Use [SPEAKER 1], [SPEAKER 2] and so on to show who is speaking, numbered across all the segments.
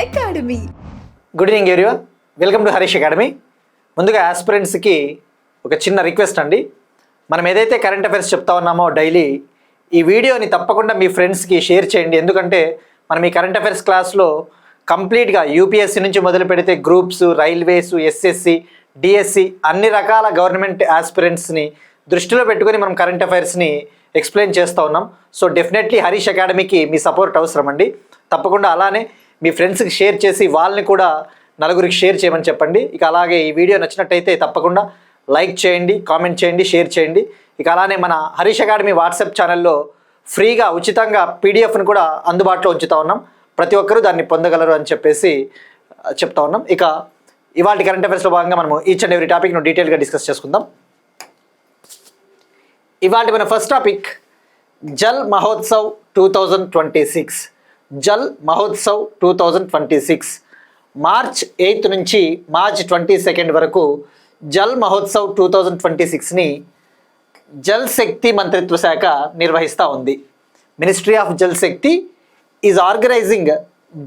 [SPEAKER 1] Academy.
[SPEAKER 2] Good evening everyone, welcome to Harish academy. ముందుగా ఆస్పిరెంట్స్కి ఒక చిన్న రిక్వెస్ట్ అండి. మనం ఏదైతే కరెంట్ అఫైర్స్ చెప్తా ఉన్నామో డైలీ, ఈ వీడియోని తప్పకుండా మీ ఫ్రెండ్స్కి షేర్ చేయండి. ఎందుకంటే మనం ఈ కరెంట్ అఫైర్స్ క్లాస్లో కంప్లీట్గా యూపీఎస్సీ నుంచి మొదలు పెడితే గ్రూప్స్, రైల్వేస్, ఎస్ఎస్సి, డిఎస్సి అన్ని రకాల గవర్నమెంట్ ఆస్పిరెంట్స్ని దృష్టిలో పెట్టుకొని మనం కరెంట్ అఫైర్స్ని ఎక్స్ప్లెయిన్ చేస్తూ ఉన్నాం. సో డెఫినెట్లీ హరీష్ అకాడమీకి మీ సపోర్ట్ అవసరం అండి. తప్పకుండా అలానే మీ ఫ్రెండ్స్కి షేర్ చేసి వాళ్ళని కూడా నలుగురికి షేర్ చేయమని చెప్పండి. ఇక అలాగే ఈ వీడియో నచ్చినట్టయితే తప్పకుండా లైక్ చేయండి, కామెంట్ చేయండి, షేర్ చేయండి. ఇక అలానే మన హరీష్ అకాడమీ వాట్సాప్ ఛానల్లో ఫ్రీగా ఉచితంగా పీడిఎఫ్ని కూడా అందుబాటులో ఉంచుతూ ఉన్నాం. ప్రతి ఒక్కరూ దాన్ని పొందగలరు అని చెప్పేసి చెప్తా ఉన్నాం. ఇక ఇవాళ కరెంట్ అఫైర్స్లో భాగంగా మనము ఈచ్ అండ్ ఎవ్రీ టాపిక్ను డీటెయిల్గా డిస్కస్ చేసుకుందాం. ఇవాళ మన first topic Jal Mahotsav 2026. Jal Mahotsav 2026 March 8 నుంచి మార్చ్ 22 వరకు జల్ మహోత్సవ్ 2026ని జల్ శక్తి మంత్రిత్వ శాఖ నిర్వహిస్తూ ఉంది. Ministry of Jal Shakti is organising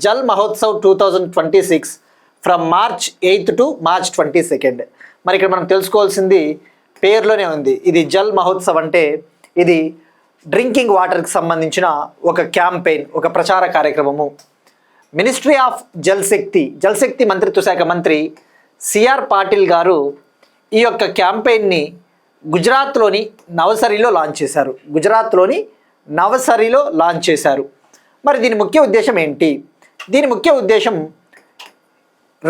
[SPEAKER 2] Jal Mahotsav 2026 from March 8 to March 22. మరి ఇక్కడ మనం తెలుసుకోవాల్సింది పేరులోనే ఉంది. ఇది జల్ మహోత్సవ్ అంటే ఇది డ్రింకింగ్ వాటర్కి సంబంధించిన ఒక క్యాంపెయిన్, ఒక ప్రచార కార్యక్రమము. మినిస్ట్రీ ఆఫ్ జల్ శక్తి మంత్రిత్వ శాఖ మంత్రి సిఆర్ పాటిల్ గారు ఈ యొక్క క్యాంపెయిన్ని గుజరాత్లోని నవసరిలో లాంచ్ చేశారు. మరి దీని ముఖ్య ఉద్దేశం ఏంటి? దీని ముఖ్య ఉద్దేశం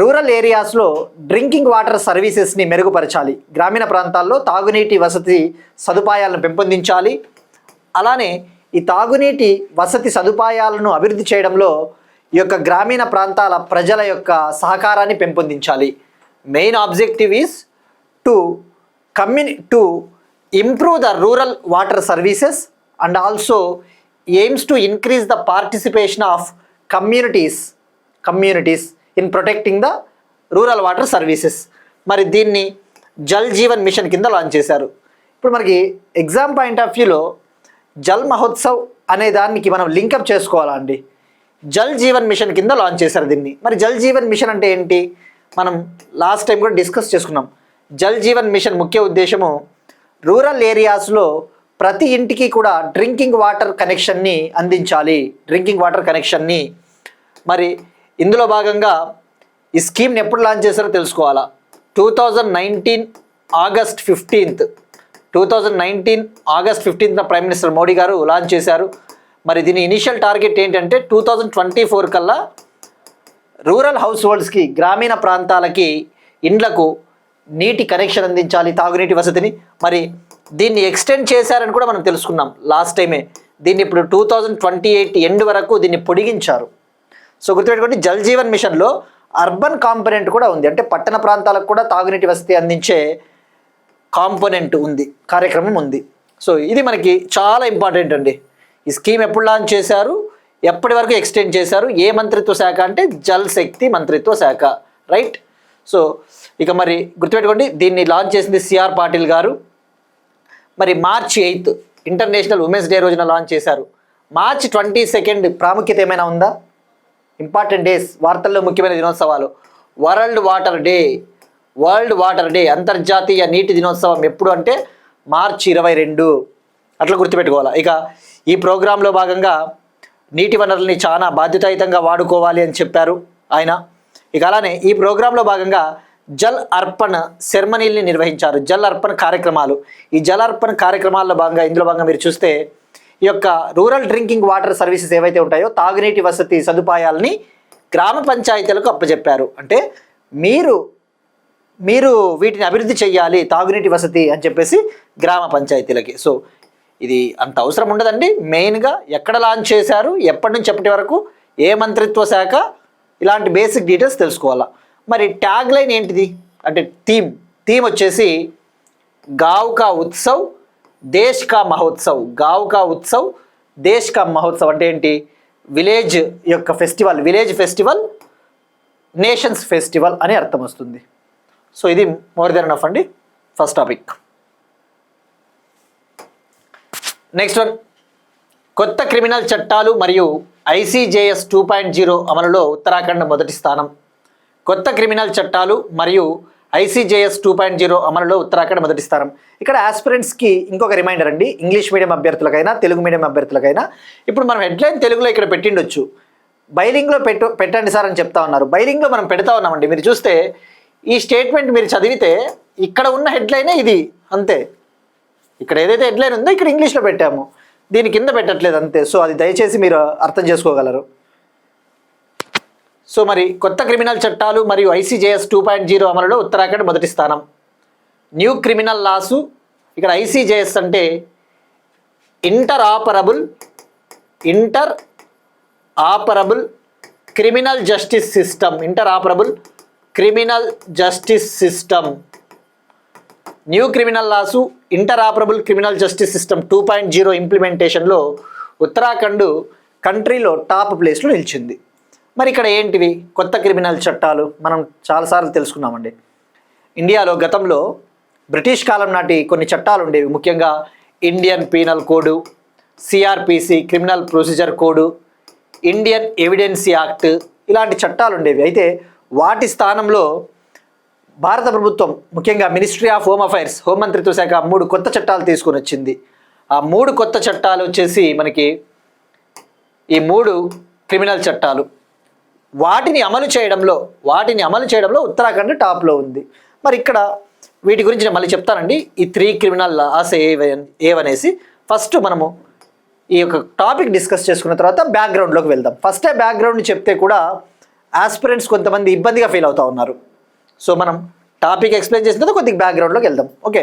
[SPEAKER 2] రూరల్ ఏరియాస్లో డ్రింకింగ్ వాటర్ సర్వీసెస్ని మెరుగుపరచాలి, గ్రామీణ ప్రాంతాల్లో తాగునీటి వసతి సదుపాయాలను పెంపొందించాలి. అలానే ఈ తాగునీటి వసతి సదుపాయాలను అభివృద్ధి చేయడంలో ఈ యొక్క గ్రామీణ ప్రాంతాల ప్రజల యొక్క సహకారాన్ని పెంపొందించాలి. Main objective is to improve the rural water services and also aims to increase the participation of communities in protecting the rural water services. మరి దీన్ని జల్ జీవన్ మిషన్ కింద లాంచ్ చేశారు. ఇప్పుడు మనకి ఎగ్జామ్ పాయింట్ ఆఫ్ వ్యూలో జల్ మహోత్సవ్ అనే దానికి మనం లింకప్ చేసుకోవాలా అండి. జల్ జీవన్ మిషన్ కింద లాంచ్ చేశారు దీన్ని. మరి జల్ జీవన్ మిషన్ అంటే ఏంటి? మనం లాస్ట్ టైం కూడా డిస్కస్ చేసుకున్నాం. జల్ జీవన్ మిషన్ ముఖ్య ఉద్దేశము రూరల్ ఏరియాస్లో ప్రతి ఇంటికి కూడా డ్రింకింగ్ వాటర్ కనెక్షన్ని అందించాలి. మరి ఇందులో భాగంగా ఈ స్కీమ్ని ఎప్పుడు లాంచ్ చేశారో తెలుసుకోవాలా. 2019 ఆగస్ట్ 15న ప్రైమ్ మినిస్టర్ మోడీ గారు లాంచ్ చేశారు. మరి దీని ఇనిషియల్ టార్గెట్ ఏంటంటే 2024 కల్లా రూరల్ హౌస్ హోల్డ్స్కి, గ్రామీణ ప్రాంతాలకి, ఇండ్లకు నీటి కనెక్షన్ అందించాలి, తాగునీటి వసతిని. మరి దీన్ని ఎక్స్టెండ్ చేశారని కూడా మనం తెలుసుకున్నాం లాస్ట్ టైమే. దీన్ని ఇప్పుడు 2028 ఎండ్ వరకు దీన్ని పొడిగించారు. సో గుర్తుపెట్టుకోండి, జల్ జీవన్ మిషన్లో అర్బన్ కాంపోనెంట్ కూడా ఉంది. అంటే పట్టణ ప్రాంతాలకు కూడా తాగునీటి వసతి అందించే కార్యక్రమం ఉంది. సో ఇది మనకి చాలా ఇంపార్టెంట్ అండి. ఈ స్కీమ్ ఎప్పుడు లాంచ్ చేశారు, ఎప్పటి వరకు ఎక్స్టెండ్ చేశారు, ఏ మంత్రిత్వ శాఖ అంటే జల్ శక్తి మంత్రిత్వ శాఖ, రైట్? సో ఇక మరి గుర్తుపెట్టుకోండి, దీన్ని లాంచ్ చేసింది సిఆర్ పాటిల్ గారు. మరి మార్చ్ 8 ఇంటర్నేషనల్ ఉమెన్స్ డే రోజున లాంచ్ చేశారు. మార్చ్ 22 ప్రాముఖ్యత ఏమైనా ఉందా? ఇంపార్టెంట్ డేస్, వార్తల్లో ముఖ్యమైన దినోత్సవాలు. వరల్డ్ వాటర్ డే అంతర్జాతీయ నీటి దినోత్సవం ఎప్పుడు అంటే మార్చి 22. అట్లా గుర్తుపెట్టుకోవాలి. ఇక ఈ ప్రోగ్రాంలో భాగంగా నీటి వనరుల్ని చాలా బాధ్యతాయుతంగా వాడుకోవాలి అని చెప్పారు ఆయన. ఇక అలానే ఈ ప్రోగ్రాంలో భాగంగా జల్ అర్పణ్ సెరమనీల్ని నిర్వహించారు. జల్ అర్పణ్ కార్యక్రమాలు. ఈ జల్ అర్పణ్ కార్యక్రమాల్లో భాగంగా ఇందులో భాగంగా మీరు చూస్తే ఈ యొక్క రూరల్ డ్రింకింగ్ వాటర్ సర్వీసెస్ ఏవైతే ఉంటాయో తాగునీటి వసతి సదుపాయాలని గ్రామ పంచాయతీలకు అప్పచెప్పారు. అంటే మీరు వీటిని అభివృద్ధి చేయాలి, తాగునీటి వసతి అని చెప్పేసి గ్రామ పంచాయతీలకి. సో ఇది అంత అవసరం ఉండదండి. మెయిన్గా ఎక్కడ లాంచ్ చేశారు, ఎప్పటి నుంచి ఎప్పటి వరకు, ఏ మంత్రిత్వ శాఖ, ఇలాంటి బేసిక్ డీటెయిల్స్ తెలుసుకోవాలా. మరి ట్యాగ్ లైన్ ఏంటిది అంటే థీమ్ వచ్చేసి గావ్ కా ఉత్సవ్ దేశ్ కా మహోత్సవ్. అంటే ఏంటి? విలేజ్ యొక్క festival, village festival, nations festival అని అర్థం వస్తుంది. సో ఇది మోర్ దెన్ ఎనఫ్ అండి ఫస్ట్ టాపిక్. నెక్స్ట్ వన్, కొత్త క్రిమినల్ చట్టాలు మరియు ఐసీజేఎస్ 2.0 అమలులో ఉత్తరాఖండ్ మొదటి స్థానం. కొత్త క్రిమినల్ చట్టాలు మరియు ఐసీజేఎస్ 2.0 అమలులో ఉత్తరాఖండ్ మొదటి స్థానం. ఇక్కడ ఆస్పిరెంట్స్కి ఇంకొక రిమైండర్ అండి, ఇంగ్లీష్ మీడియం అభ్యర్థులకైనా తెలుగు మీడియం అభ్యర్థులకైనా. ఇప్పుడు మనం హెడ్లైన్ తెలుగులో ఇక్కడ పెట్టిండొచ్చు, బైలింగ్లో పెట్టండి సార్ అని చెప్తా ఉన్నారు. బైలింగ్లో మనం పెడతా ఉన్నామండి. మీరు చూస్తే ఈ స్టేట్మెంట్ మీరు చదివితే ఇక్కడ ఉన్న హెడ్లైనే ఇది, అంతే. ఇక్కడ ఏదైతే హెడ్లైన్ ఉందో ఇక్కడ ఇంగ్లీష్లో పెట్టాము, దీని కింద పెట్టట్లేదు అంతే. సో అది దయచేసి మీరు అర్థం చేసుకోగలరు. సో మరి కొత్త క్రిమినల్ చట్టాలు మరియు ఐసీజేఎస్ 2.0 అమలులో ఉత్తరాఖండ్ మొదటి స్థానం. న్యూ క్రిమినల్ లాసు, ఇక్కడ ఐసీజేఎస్ అంటే interoperable criminal justice system. Criminal justice system. New criminal laws, interoperable criminal justice system 2.0 ఇంప్లిమెంటేషన్లో ఉత్తరాఖండ్ కంట్రీలో టాప్ ప్లేస్లో నిలిచింది. మరి ఇక్కడ ఏంటివి కొత్త క్రిమినల్ చట్టాలు? మనం చాలాసార్లు తెలుసుకున్నామండి. ఇండియాలో గతంలో బ్రిటిష్ కాలం నాటి కొన్ని చట్టాలు ఉండేవి, ముఖ్యంగా Indian penal code, CrPC criminal procedure code, Indian evidence act, ఇలాంటి చట్టాలు ఉండేవి. అయితే వాటి స్థానంలో భారత ప్రభుత్వం, ముఖ్యంగా మినిస్ట్రీ ఆఫ్ హోమ్ అఫైర్స్, హోంమంత్రిత్వ శాఖ 3 కొత్త చట్టాలు తీసుకొని వచ్చింది. ఆ 3 కొత్త చట్టాలు వచ్చేసి మనకి ఈ 3 క్రిమినల్ చట్టాలు. వాటిని అమలు చేయడంలో ఉత్తరాఖండ్ టాప్లో ఉంది. మరి ఇక్కడ వీటి గురించి నేను మళ్ళీ చెప్తానండి. ఈ 3 క్రిమినల్ లాస్ ఏవనేసి ఫస్ట్ మనము ఈ యొక్క టాపిక్ డిస్కస్ చేసుకున్న తర్వాత బ్యాక్గ్రౌండ్లోకి వెళ్దాం. ఫస్టే బ్యాక్గ్రౌండ్ చెప్తే కూడా ఆస్పిరెంట్స్ కొంతమంది ఇబ్బందిగా ఫీల్ అవుతూ ఉన్నారు. సో మనం టాపిక్ ఎక్స్ప్లెయిన్ చేసిన తర్వాత కొద్దిగా బ్యాక్గ్రౌండ్లోకి వెళ్దాం. ఓకే,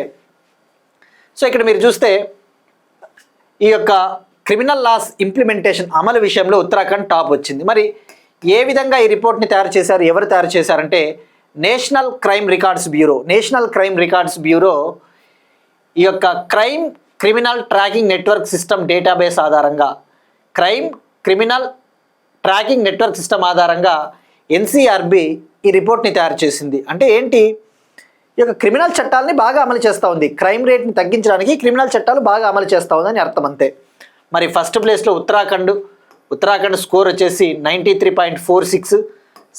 [SPEAKER 2] సో ఇక్కడ మీరు చూస్తే ఈ యొక్క క్రిమినల్ లాస్ ఇంప్లిమెంటేషన్ అమలు విషయంలో ఉత్తరాఖండ్ టాప్ వచ్చింది. మరి ఏ విధంగా ఈ రిపోర్ట్ని తయారు చేశారు, ఎవరు తయారు చేశారంటే నేషనల్ క్రైమ్ రికార్డ్స్ బ్యూరో ఈ యొక్క criminal tracking network system database ఆధారంగా, క్రిమినల్ ట్రాకింగ్ నెట్వర్క్ సిస్టమ్ ఆధారంగా ఎన్సీఆర్బి ఈ రిపోర్ట్ని తయారు చేసింది. అంటే ఏంటి, ఈ యొక్క క్రిమినల్ చట్టాలని బాగా అమలు చేస్తూ ఉంది, క్రైమ్ రేట్ని తగ్గించడానికి క్రిమినల్ చట్టాలు బాగా అమలు చేస్తూ ఉందని అర్థం, అంతే. మరి ఫస్ట్ ప్లేస్లో ఉత్తరాఖండ్ స్కోర్ వచ్చేసి 93.46,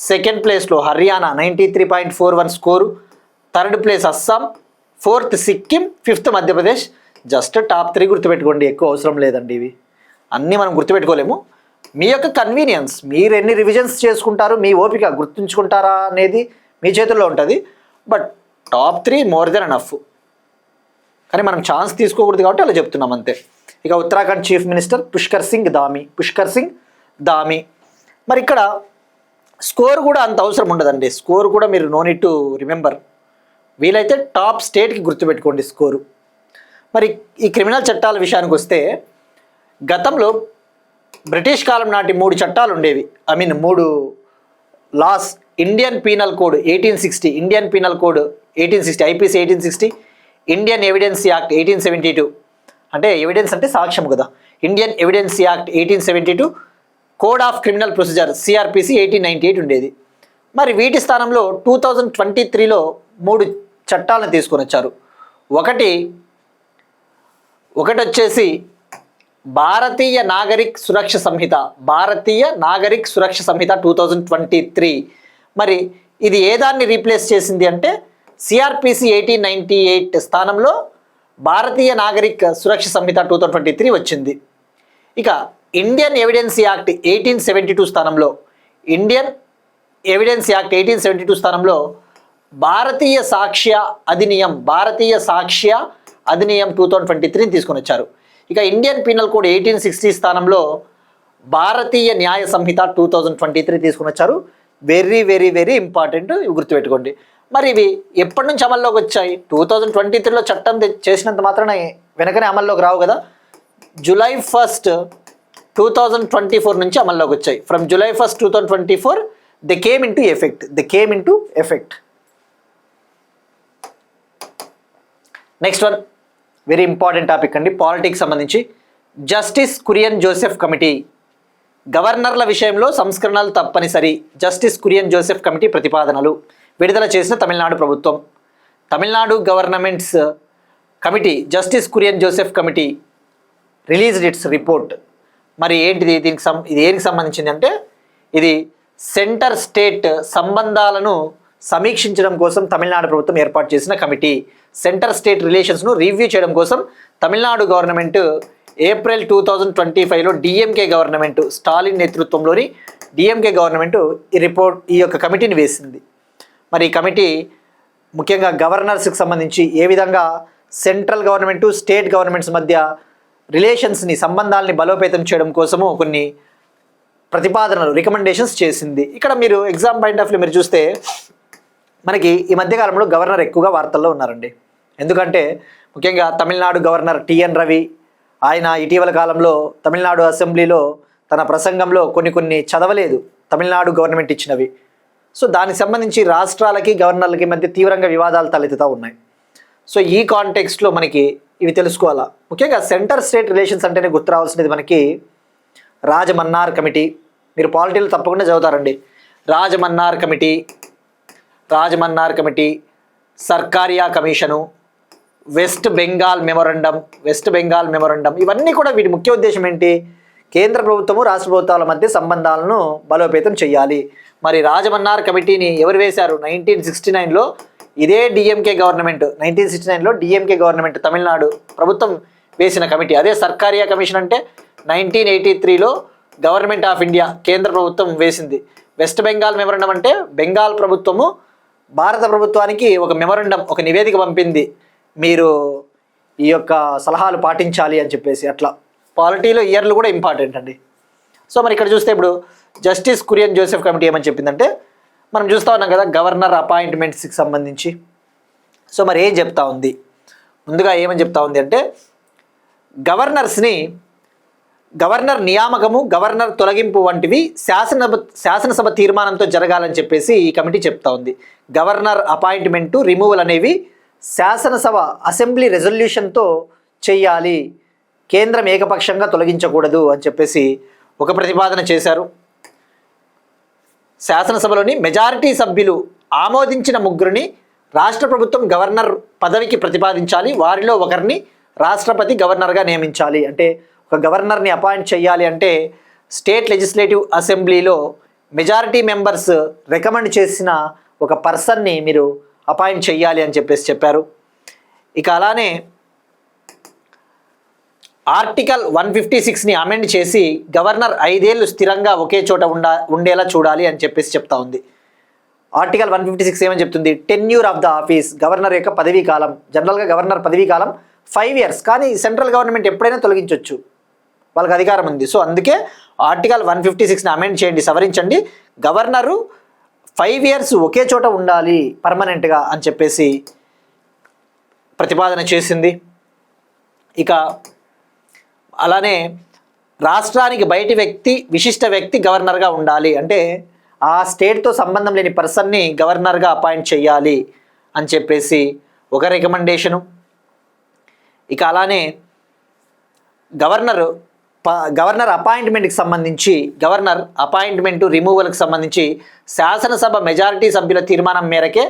[SPEAKER 2] సెకండ్ ప్లేస్లో Haryana 93.41 score, third place Assam, fourth Sikkim, fifth Madhya Pradesh. Just top 3 గుర్తుపెట్టుకోండి, ఎక్కువ అవసరం లేదండి. ఇవి అన్నీ మనం గుర్తుపెట్టుకోలేము. మీ యొక్క కన్వీనియన్స్, మీరు ఎన్ని రివిజన్స్ చేసుకుంటారు, మీ ఓపిక గుర్తుంచుకుంటారా అనేది మీ చేతుల్లో ఉంటుంది. But top 3 more than enough. కానీ మనం ఛాన్స్ తీసుకోకూడదు కాబట్టి అలా చెప్తున్నాం అంతే. ఇక ఉత్తరాఖండ్ చీఫ్ మినిస్టర్ పుష్కర్ సింగ్ ధామి. మరి ఇక్కడ స్కోర్ కూడా అంత అవసరం ఉండదండి. స్కోర్ కూడా మీరు నో నీడ్ టు రిమెంబర్, వీలైతే టాప్ స్టేట్కి గుర్తుపెట్టుకోండి స్కోరు. మరి ఈ క్రిమినల్ చట్టాల విషయానికి వస్తే గతంలో బ్రిటిష్ కాలం నాటి 3 చట్టాలు ఉండేవి. 3 laws. Indian penal code 1860, IPC 1860, Indian evidence act 1872, అంటే ఎవిడెన్స్ అంటే సాక్ష్యం కదా, Indian evidence act 1872, code of criminal procedure CrPC 1898 ఉండేది. మరి వీటి స్థానంలో 2023లో 3 చట్టాలను తీసుకొని వచ్చారు. ఒకటి వచ్చేసి భారతీయ నాగరిక్ సురక్ష సంహిత 2023. మరి ఇది ఏదాన్ని రీప్లేస్ చేసింది అంటే సిఆర్పిసి 1898 స్థానంలో భారతీయ నాగరిక్ సురక్ష సంహిత 2023 వచ్చింది. ఇక ఇండియన్ ఎవిడెన్స్ యాక్ట్ 1872 స్థానంలో భారతీయ సాక్ష్య అధినియం 2023 తీసుకొని వచ్చారు. ఇక ఇండియన్ పీనల్ కోడ్ 1860 స్థానంలో భారతీయ న్యాయ సంహిత 2023 తీసుకొని వచ్చారు. వెరీ వెరీ వెరీ ఇంపార్టెంట్, ఇవి గుర్తుపెట్టుకోండి. మరి ఇవి ఎప్పటి నుంచి అమల్లోకి వచ్చాయి? 2023లో చట్టం చేసినంత మాత్రాన వెనకనే అమల్లోకి రావు కదా. July 1, 2024 నుంచి అమల్లోకి వచ్చాయి. From July 1, 2024 they came in to effect. Next one very important topic అండి, పాలిటిక్స్ సంబంధించి. జస్టిస్ కురియన్ జోసెఫ్ కమిటీ, గవర్నర్ల విషయంలో సంస్కరణలు తప్పనిసరి. జస్టిస్ కురియన్ జోసెఫ్ కమిటీ ప్రతిపాదనలు విడుదల చేసిన తమిళనాడు ప్రభుత్వం. Tamil Nadu governments committee, justice Kurian Joseph committee released it's report. మరి ఏంటిది ఇది దేనికి సంబంధించింది అంటే ఇది సెంటర్ స్టేట్ సంబంధాలను సమీక్షించడం కోసం తమిళనాడు ప్రభుత్వం ఏర్పాటు చేసిన కమిటీ. సెంటర్ స్టేట్ రిలేషన్స్ను రివ్యూ చేయడం కోసం తమిళనాడు గవర్నమెంట్ ఏప్రిల్ 2025లో డిఎంకే గవర్నమెంట్, స్టాలిన్ నేతృత్వంలోని డిఎంకే గవర్నమెంట్ ఈ యొక్క కమిటీని వేసింది. మరి ఈ కమిటీ ముఖ్యంగా గవర్నర్స్కి సంబంధించి ఏ విధంగా సెంట్రల్ గవర్నమెంటు స్టేట్ గవర్నమెంట్స్ మధ్య రిలేషన్స్ని, సంబంధాలని బలోపేతం చేయడం కోసము కొన్ని ప్రతిపాదనలు, రికమెండేషన్స్ చేసింది. ఇక్కడ మీరు ఎగ్జామ్ పాయింట్ ఆఫ్ వ్యూ మీరు చూస్తే మనకి ఈ మధ్యకాలంలో గవర్నర్ ఎక్కువగా వార్తల్లో ఉన్నారండి. ఎందుకంటే ముఖ్యంగా తమిళనాడు గవర్నర్ టిఎన్ రవి, ఆయన ఇటీవల కాలంలో తమిళనాడు అసెంబ్లీలో తన ప్రసంగంలో కొన్ని చదవలేదు తమిళనాడు గవర్నమెంట్ ఇచ్చినవి. సో దానికి సంబంధించి రాష్ట్రాలకి గవర్నర్లకి మధ్య తీవ్రంగా వివాదాలు తలెత్తుతూ ఉన్నాయి. సో ఈ కాంటెక్స్ట్లో మనకి ఇవి తెలుసుకోవాలా. ముఖ్యంగా సెంటర్ స్టేట్ రిలేషన్స్ అంటేనే గుర్తు రావాల్సినది మనకి రాజమన్నార్ కమిటీ. మీరు పాలిటీలో తప్పకుండా చదువుతారండి. Rajamannar committee, Sarkaria commission, West Bengal memorandum, ఇవన్నీ కూడా వీటి ముఖ్య ఉద్దేశం ఏంటి? కేంద్ర ప్రభుత్వము రాష్ట్ర ప్రభుత్వాల మధ్య సంబంధాలను బలోపేతం చేయాలి. మరి రాజమన్నార్ కమిటీని ఎవరు వేశారు? 1969లో ఇదే డిఎంకే గవర్నమెంట్, 1969లో డిఎంకే గవర్నమెంట్ తమిళనాడు ప్రభుత్వం వేసిన కమిటీ. అదే సర్కారియా కమిషన్ అంటే 1983లో గవర్నమెంట్ ఆఫ్ ఇండియా, కేంద్ర ప్రభుత్వం వేసింది. వెస్ట్ బెంగాల్ మెమొరండం అంటే బెంగాల్ ప్రభుత్వము భారత ప్రభుత్వానికి ఒక మెమొరండం, ఒక నివేదిక పంపింది, మీరు ఈ యొక్క సలహాలు పాటించాలి అని చెప్పేసి. అట్లా పాలిటీలో ఇయర్లు కూడా ఇంపార్టెంట్ అండి. సో మరి ఇక్కడ చూస్తే ఇప్పుడు జస్టిస్ కురియన్ జోసెఫ్ కమిటీ ఏమని చెప్పిందంటే, మనం చూస్తూ ఉన్నాం కదా గవర్నర్ అపాయింట్మెంట్స్కి సంబంధించి. సో మరి ఏం చెప్తా ఉంది? ముందుగా ఏమని చెప్తా ఉంది అంటే గవర్నర్ నియామకము, గవర్నర్ తొలగింపు వంటివి శాసనసభ తీర్మానంతో జరగాలని చెప్పేసి ఈ కమిటీ చెప్తా ఉంది. గవర్నర్ అపాయింట్మెంటు, రిమూవల్ అనేవి శాసనసభ అసెంబ్లీ రెజల్యూషన్తో చెయ్యాలి, కేంద్రం ఏకపక్షంగా తొలగించకూడదు అని చెప్పేసి ఒక ప్రతిపాదన చేశారు. శాసనసభలోని మెజారిటీ సభ్యులు ఆమోదించిన ముగ్గురిని రాష్ట్ర ప్రభుత్వం గవర్నర్ పదవికి ప్రతిపాదించాలి, వారిలో ఒకరిని రాష్ట్రపతి గవర్నర్గా నియమించాలి. అంటే ఒక గవర్నర్ని అపాయింట్ చేయాలి అంటే స్టేట్ లెజిస్లేటివ్ అసెంబ్లీలో మెజారిటీ మెంబర్స్ రికమెండ్ చేసిన ఒక పర్సన్ని మీరు అపాయింట్ చేయాలి అని చెప్పేసి చెప్పారు. ఇక అలానే ఆర్టికల్ 156ని అమెండ్ చేసి గవర్నర్ 5 ఏళ్ళు స్థిరంగా ఒకే చోట ఉండేలా చూడాలి అని చెప్పేసి చెప్తా ఉంది. ఆర్టికల్ 156 ఏమని చెప్తుంది? Tenure of the office, governor యొక్క పదవీ కాలం. జనరల్గా గవర్నర్ పదవీ కాలం 5 years, కానీ సెంట్రల్ గవర్నమెంట్ ఎప్పుడైనా తొలగించవచ్చు, వాళ్ళకి అధికారం ఉంది. సో అందుకే ఆర్టికల్ 156ని అమెండ్ చేయండి, సవరించండి, గవర్నరు 5 years ఒకే చోట ఉండాలి పర్మనెంట్గా అని చెప్పేసి ప్రతిపాదన చేసింది. ఇక అలానే రాష్ట్రానికి బయటి వ్యక్తి, విశిష్ట వ్యక్తి గవర్నర్గా ఉండాలి, అంటే ఆ స్టేట్తో సంబంధం లేని పర్సన్ని గవర్నర్గా అపాయింట్ చేయాలి అని చెప్పేసి ఒక రికమెండేషను. ఇక అలానే గవర్నర్ అపాయింట్మెంట్కి సంబంధించి, గవర్నర్ అపాయింట్మెంటు రిమూవల్కి సంబంధించి శాసనసభ మెజారిటీ సభ్యుల తీర్మానం మేరకే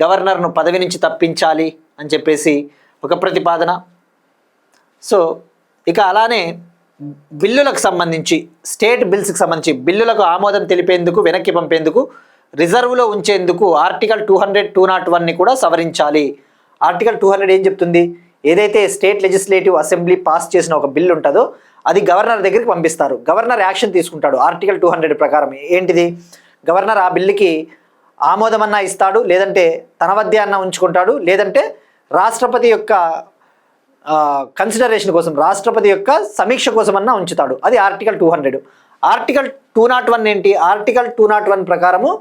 [SPEAKER 2] గవర్నర్ను పదవి నుంచి తప్పించాలి అని చెప్పేసి ఒక ప్రతిపాదన. సో ఇక అలానే బిల్లులకు సంబంధించి, స్టేట్ బిల్స్కి సంబంధించి బిల్లులకు ఆమోదం తెలిపేందుకు, వెనక్కి పంపేందుకు, రిజర్వ్లో ఉంచేందుకు ఆర్టికల్ 200, 201ని కూడా సవరించాలి. ఆర్టికల్ 200 ఏం చెప్తుంది? ఏదైతే స్టేట్ లెజిస్లేటివ్ అసెంబ్లీ పాస్ చేసిన ఒక బిల్లు ఉంటుందో అది గవర్నర్ దగ్గరికి పంపిస్తారు, గవర్నర్ యాక్షన్ తీసుకుంటాడు. ఆర్టికల్ 200 ప్రకారం ఏంటిది? గవర్నర్ ఆ బిల్లుకి ఆమోదం అన్నా ఇస్తాడు, లేదంటే తన వద్దే అన్నా ఉంచుకుంటాడు, లేదంటే రాష్ట్రపతి యొక్క కన్సిడరేషన్ కోసం, రాష్ట్రపతి యొక్క సమీక్ష కోసం అన్నా ఉంచుతాడు. అది ఆర్టికల్ 200. ఆర్టికల్ 201 ఏంటి? ఆర్టికల్ 201 ప్రకారము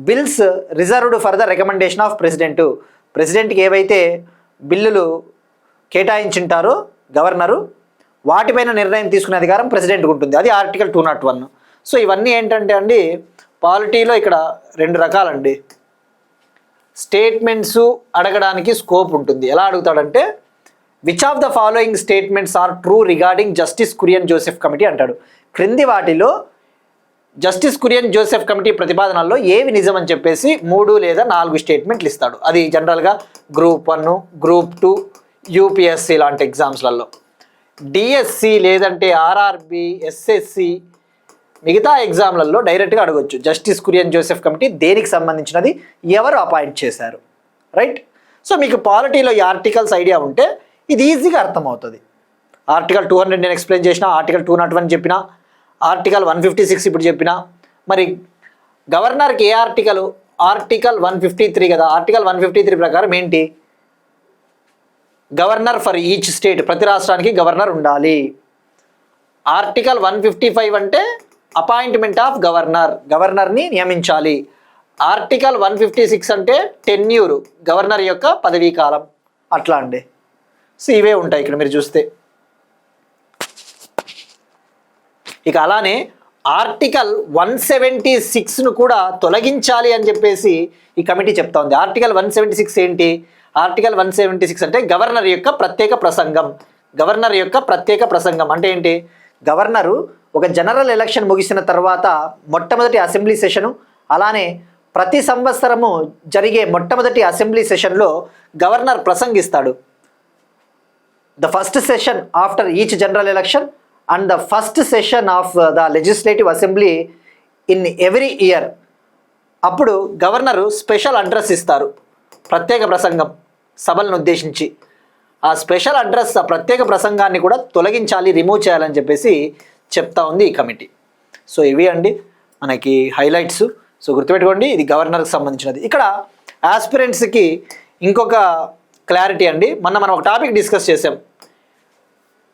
[SPEAKER 2] bills reserved for the recommendation of president. ప్రెసిడెంట్కి ఏవైతే బిల్లులు కేటాయించుంటారో గవర్నరు, వాటిపైన నిర్ణయం తీసుకునే అధికారం ప్రెసిడెంట్కి ఉంటుంది. అది ఆర్టికల్ 201. సో ఇవన్నీ ఏంటంటే అండి, పాలిటీలో ఇక్కడ 2 రకాలండి. స్టేట్మెంట్స్ అడగడానికి స్కోప్ ఉంటుంది. ఎలా అడుగుతాడంటే, which of the following statements are true regarding justice Kurian Joseph committee అంటాడు. క్రింది వాటిలో జస్టిస్ కురియన్ జోసెఫ్ కమిటీ ప్రతిపాదనల్లో ఏవి నిజం అని చెప్పేసి 3 లేదా 4 స్టేట్మెంట్లు ఇస్తాడు. అది జనరల్గా గ్రూప్ 1, గ్రూప్ 2, యూపీఎస్సీ లాంటి ఎగ్జామ్స్లలో డిఎస్సి లేదంటే ఆర్ఆర్బి, ఎస్ఎస్సి మిగతా ఎగ్జామ్లలో డైరెక్ట్గా అడగొచ్చు. జస్టిస్ కురియన్ జోసెఫ్ కమిటీ దేనికి సంబంధించినది, ఎవరు అపాయింట్ చేశారు, రైట్? సో మీకు పాలిటీలో ఈ ఆర్టికల్స్ ఐడియా ఉంటే ఇది ఈజీగా అర్థమవుతుంది. ఆర్టికల్ 200 నేను ఎక్స్ప్లెయిన్ చేసిన, ఆర్టికల్ 201 చెప్పిన, ఆర్టికల్ 156 ఇప్పుడు చెప్పిన. మరి గవర్నర్కి ఏ ఆర్టికల్ 153 కదా. ఆర్టికల్ 153 ప్రకారం ఏంటి? గవర్నర్ ఫర్ ఈచ్ స్టేట్, ప్రతి రాష్ట్రానికి గవర్నర్ ఉండాలి. ఆర్టికల్ 155 అంటే అపాయింట్మెంట్ ఆఫ్ గవర్నర్, గవర్నర్ని నియమించాలి. ఆర్టికల్ 156 అంటే టెన్యూర్, గవర్నర్ యొక్క పదవీ కాలం. అట్లా అండి. సో ఇవే ఉంటాయి ఇక్కడ మీరు చూస్తే. ఇక అలానే ఆర్టికల్ 176ను కూడా తొలగించాలి అని చెప్పేసి ఈ కమిటీ చెప్తా ఉంది. ఆర్టికల్ 176 ఏంటి? ఆర్టికల్ 176 అంటే గవర్నర్ యొక్క ప్రత్యేక ప్రసంగం. గవర్నర్ యొక్క ప్రత్యేక ప్రసంగం అంటే ఏంటి? గవర్నరు ఒక జనరల్ ఎలక్షన్ ముగిసిన తర్వాత మొట్టమొదటి అసెంబ్లీ సెషను, అలానే ప్రతి సంవత్సరము జరిగే మొట్టమొదటి అసెంబ్లీ సెషన్లో గవర్నర్ ప్రసంగిస్తాడు. The first session after each general election and the first session of the legislative assembly in every year. అప్పుడు గవర్నరు స్పెషల్ అడ్రస్ ఇస్తారు, ప్రత్యేక ప్రసంగం సభలను ఉద్దేశించి. ఆ స్పెషల్ అడ్రస్, ఆ ప్రత్యేక ప్రసంగాన్ని కూడా తొలగించాలి, రిమూవ్ చేయాలని చెప్పేసి చెప్తా ఉంది ఈ కమిటీ. సో ఇవి అండి మనకి హైలైట్స్. సో గుర్తుపెట్టుకోండి, ఇది గవర్నర్కి సంబంధించినది. ఇక్కడ ఆస్పిరెంట్స్కి ఇంకొక క్లారిటీ అండి. మనం ఒక టాపిక్ డిస్కస్ చేసాం.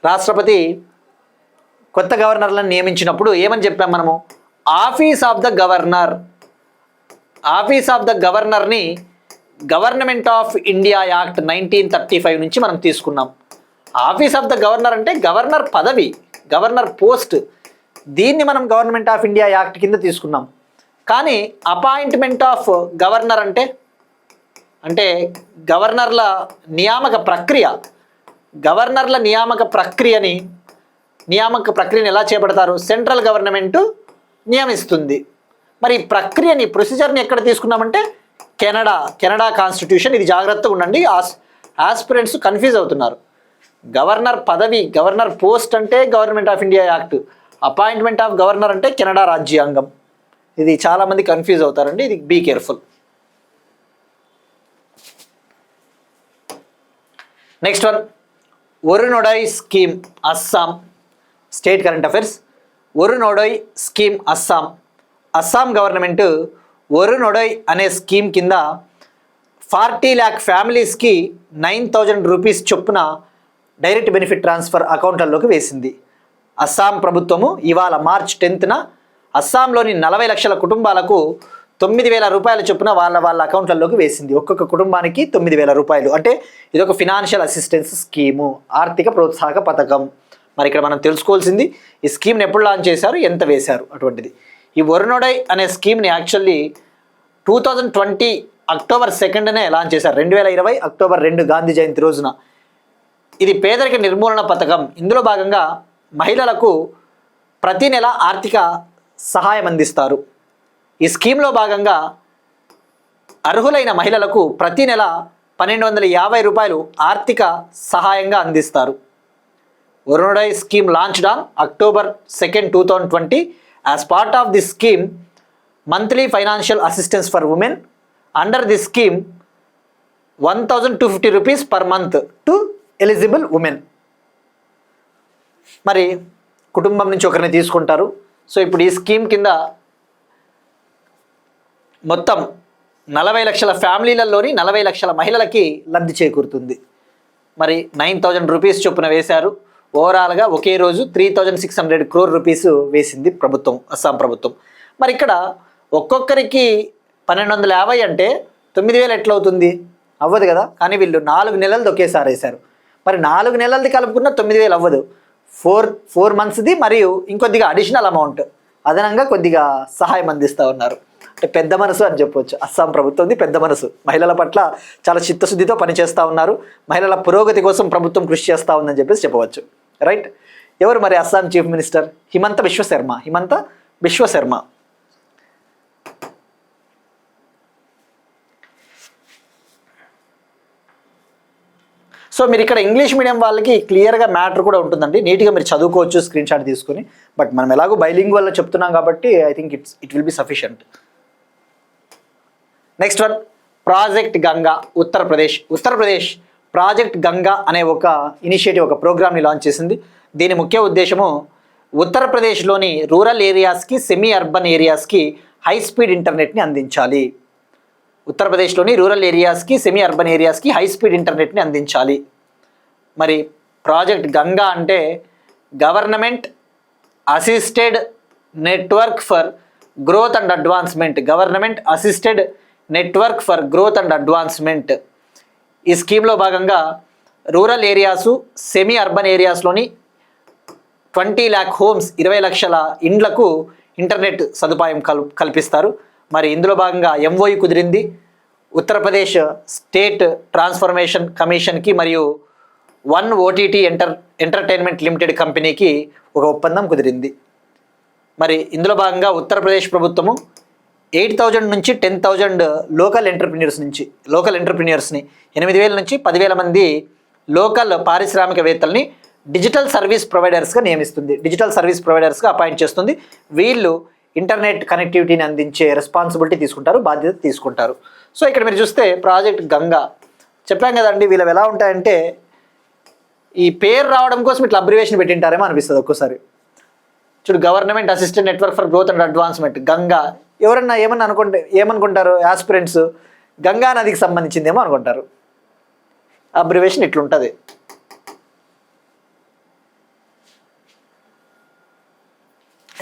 [SPEAKER 2] రాష్ట్రపతి కొత్త గవర్నర్లను నియమించినప్పుడు ఏమని చెప్పాం మనము? Office of the governor, office of the గవర్నర్ని గవర్నమెంట్ ఆఫ్ ఇండియా యాక్ట్ 1935 నుంచి మనం తీసుకున్నాం. ఆఫీస్ ఆఫ్ ద గవర్నర్ అంటే గవర్నర్ పదవి, గవర్నర్ పోస్ట్. దీన్ని మనం గవర్నమెంట్ ఆఫ్ ఇండియా యాక్ట్ కింద తీసుకున్నాం. కానీ అపాయింట్మెంట్ ఆఫ్ గవర్నర్ అంటే గవర్నర్ల నియామక ప్రక్రియ, గవర్నర్ల నియామక ప్రక్రియని ఎలా చేపడతారు? సెంట్రల్ గవర్నమెంట్ నియమిస్తుంది. మరి ఈ ప్రక్రియని, ప్రొసీజర్ని ఎక్కడ తీసుకున్నామంటే కెనడా కాన్స్టిట్యూషన్. ఇది జాగ్రత్తగా ఉండండి, ఆస్పిరెంట్స్ కన్ఫ్యూజ్ అవుతున్నారు. గవర్నర్ పదవి, గవర్నర్ పోస్ట్ అంటే government of India act, appointment of governor అంటే కెనడా రాజ్యాంగం. ఇది చాలామంది కన్ఫ్యూజ్ అవుతారండి, ఇది be careful. Next one, Orunodoi scheme Assam. State current affairs. Orunodoi scheme Assam government Orunodoi అనే స్కీమ్ కింద 40 lakh ఫ్యామిలీస్కి 9,000 రూపీస్ చొప్పున డైరెక్ట్ బెనిఫిట్ ట్రాన్స్ఫర్ అకౌంట్లలోకి వేసింది. అస్సాం ప్రభుత్వము ఇవాళ మార్చ్ 10న అస్సాంలోని 40 లక్షల కుటుంబాలకు 9,000 రూపాయల చొప్పున వాళ్ళ అకౌంట్లలోకి వేసింది. ఒక్కొక్క కుటుంబానికి 9,000 రూపాయలు. అంటే ఇదొక ఫినాన్షియల్ అసిస్టెన్స్ స్కీము, ఆర్థిక ప్రోత్సాహక పథకం. మరి ఇక్కడ మనం తెలుసుకోవాల్సింది ఈ స్కీమ్ని ఎప్పుడు లాంచ్ చేశారు, ఎంత వేశారు అటువంటిది. ఈ ఒరునోడాయ్ అనే స్కీమ్ని యాక్చువల్లీ 2020 అక్టోబర్ 2నే లాంచ్ చేశారు. 2020 అక్టోబర్ 2 గాంధీ జయంతి రోజున. ఇది పేదరిక నిర్మూలన పథకం. ఇందులో భాగంగా మహిళలకు ప్రతి నెల ఆర్థిక సహాయం అందిస్తారు. ఈ స్కీమ్లో భాగంగా అర్హులైన మహిళలకు ప్రతి నెల 1,250 రూపాయలు ఆర్థిక సహాయంగా అందిస్తారు. Orunodoi scheme launched on October 2, 2020. As part of this scheme, monthly financial assistance for women under this scheme 1,250 rupees per month to eligible women. మరి కుటుంబం నుంచి ఒకరిని తీసుకుంటారు. సో ఇప్పుడు ఈ స్కీమ్ కింద మొత్తం 40 లక్షల ఫ్యామిలీలలోని 40 లక్షల మహిళలకి లబ్ధి చేకూరుతుంది. మరి 9,000 రూపీస్ చొప్పున వేశారు. ఓవరాల్గా ఒకే రోజు 3,600 crore రూపీస్ వేసింది ప్రభుత్వం, అస్సాం ప్రభుత్వం. మరి ఇక్కడ ఒక్కొక్కరికి 1,250 అంటే 9,000 ఎట్లా అవుతుంది? అవ్వదు కదా. కానీ వీళ్ళు 4 నెలలది ఒకేసారి వేశారు. మరి 4 నెలలది కలుపుకున్న 9,000 అవ్వదు. 4 మంత్స్ది మరియు ఇంకొద్దిగా అడిషనల్ అమౌంట్ అదనంగా కొద్దిగా సహాయం అందిస్తూ ఉన్నారు. అంటే పెద్ద మనసు అని చెప్పవచ్చు. అస్సాం ప్రభుత్వంది పెద్ద మనసు. మహిళల పట్ల చాలా చిత్తశుద్ధితో పనిచేస్తూ ఉన్నారు. మహిళల పురోగతి కోసం ప్రభుత్వం కృషి చేస్తూ ఉందని చెప్పేసి చెప్పవచ్చు. రైట్. ఎవరు మరి Assam chief minister? Himanta Biswa Sharma. So మీరు ఇక్కడ ఇంగ్లీష్ మీడియం వాళ్ళకి క్లియర్గా మ్యాటర్ కూడా ఉంటుందండి, నీట్గా మీరు చదువుకోవచ్చు స్క్రీన్ షాట్ తీసుకుని. బట్ మనం ఎలాగో బైలింగ్వల్ చెప్తున్నాం కాబట్టి I think it will be sufficient. Next one, project Ganga Uttar Pradesh project Ganga అనే ఒక ఇనిషియేటివ్, ఒక ప్రోగ్రామ్ని లాంచ్ చేసింది. దీని ముఖ్య ఉద్దేశము ఉత్తరప్రదేశ్లోని రూరల్ ఏరియాస్కి, సెమీ అర్బన్ ఏరియాస్కి హై స్పీడ్ ఇంటర్నెట్ని అందించాలి. ఉత్తరప్రదేశ్లోని రూరల్ ఏరియాస్కి, సెమీ అర్బన్ ఏరియాస్కి హై స్పీడ్ ఇంటర్నెట్ని అందించాలి. మరి ప్రాజెక్ట్ గంగా అంటే government assisted network for growth and advancement. Government assisted network for growth and advancement. ఈ స్కీమ్లో భాగంగా రూరల్ ఏరియాసు, సెమీ అర్బన్ ఏరియాస్లోని 20 lakh హోమ్స్, 20 లక్షల ఇండ్లకు ఇంటర్నెట్ సదుపాయం కల్పిస్తారు. మరి ఇందులో భాగంగా MOU కుదిరింది. ఉత్తరప్రదేశ్ స్టేట్ ట్రాన్స్ఫర్మేషన్ కమిషన్కి మరియు వన్ OTT ఎంటర్టైన్మెంట్ లిమిటెడ్ కంపెనీకి ఒక ఒప్పందం కుదిరింది. మరి ఇందులో భాగంగా ఉత్తరప్రదేశ్ ప్రభుత్వము 8,000 నుంచి 10,000 లోకల్ ఎంటర్ప్రిన్యూర్స్ని 8,000 నుంచి 10,000 మంది లోకల్ పారిశ్రామికవేత్తల్ని డిజిటల్ సర్వీస్ ప్రొవైడర్స్గా నియమిస్తుంది, డిజిటల్ సర్వీస్ ప్రొవైడర్స్గా అపాయింట్ చేస్తుంది. వీళ్ళు ఇంటర్నెట్ కనెక్టివిటీని అందించే రెస్పాన్సిబిలిటీ తీసుకుంటారు, బాధ్యత తీసుకుంటారు. సో ఇక్కడ మీరు చూస్తే ప్రాజెక్ట్ గంగా చెప్పాం కదండి, వీళ్ళవి ఎలా ఉంటాయంటే ఈ పేరు రావడం కోసం ఇట్లా అబ్రివేషన్ పెట్టింటారేమో అనిపిస్తుంది ఒక్కోసారి. చూడు, government assistant network for growth and advancement Ganga. ఎవరన్నా ఏమనుకుంటారు ఆస్పిరెంట్స్, గంగా నదికి సంబంధించిందేమో అనుకుంటారు. అబ్రివేషన్ ఇట్లుంటుంది.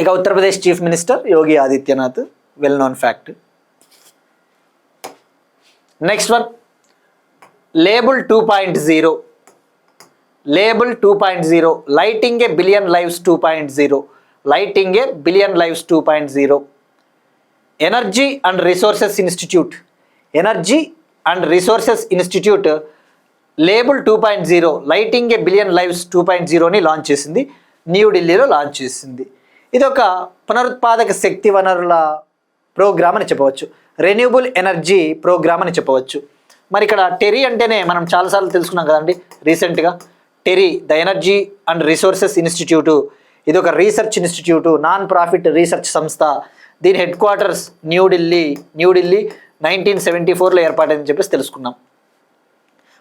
[SPEAKER 2] ఇక Uttar Pradesh chief minister Yogi Adityanath, well known fact. Next one, label 2.0. Label 2.0, lighting A billion lives 2.0. Lighting A billion lives 2.0. Energy and resources institute label 2.0 lighting A billion lives 2.0ని launch చేసింది, న్యూఢిల్లీలో launch చేసింది. ఇది ఒక పునరుత్పాదక శక్తి వనరుల ప్రోగ్రామ్ అని చెప్పవచ్చు, రెన్యూబుల్ ఎనర్జీ ప్రోగ్రామ్ అని చెప్పవచ్చు. మరి ఇక్కడ టెరీ అంటేనే మనం చాలాసార్లు తెలుసుకున్నాం కదండి రీసెంట్గా. TERI, the energy and resources institute, ఇది ఒక research institute, non profit research సంస్థ. దీని హెడ్ క్వార్టర్స్ న్యూఢిల్లీ 1974లో ఏర్పాటైందని చెప్పేసి తెలుసుకున్నాం.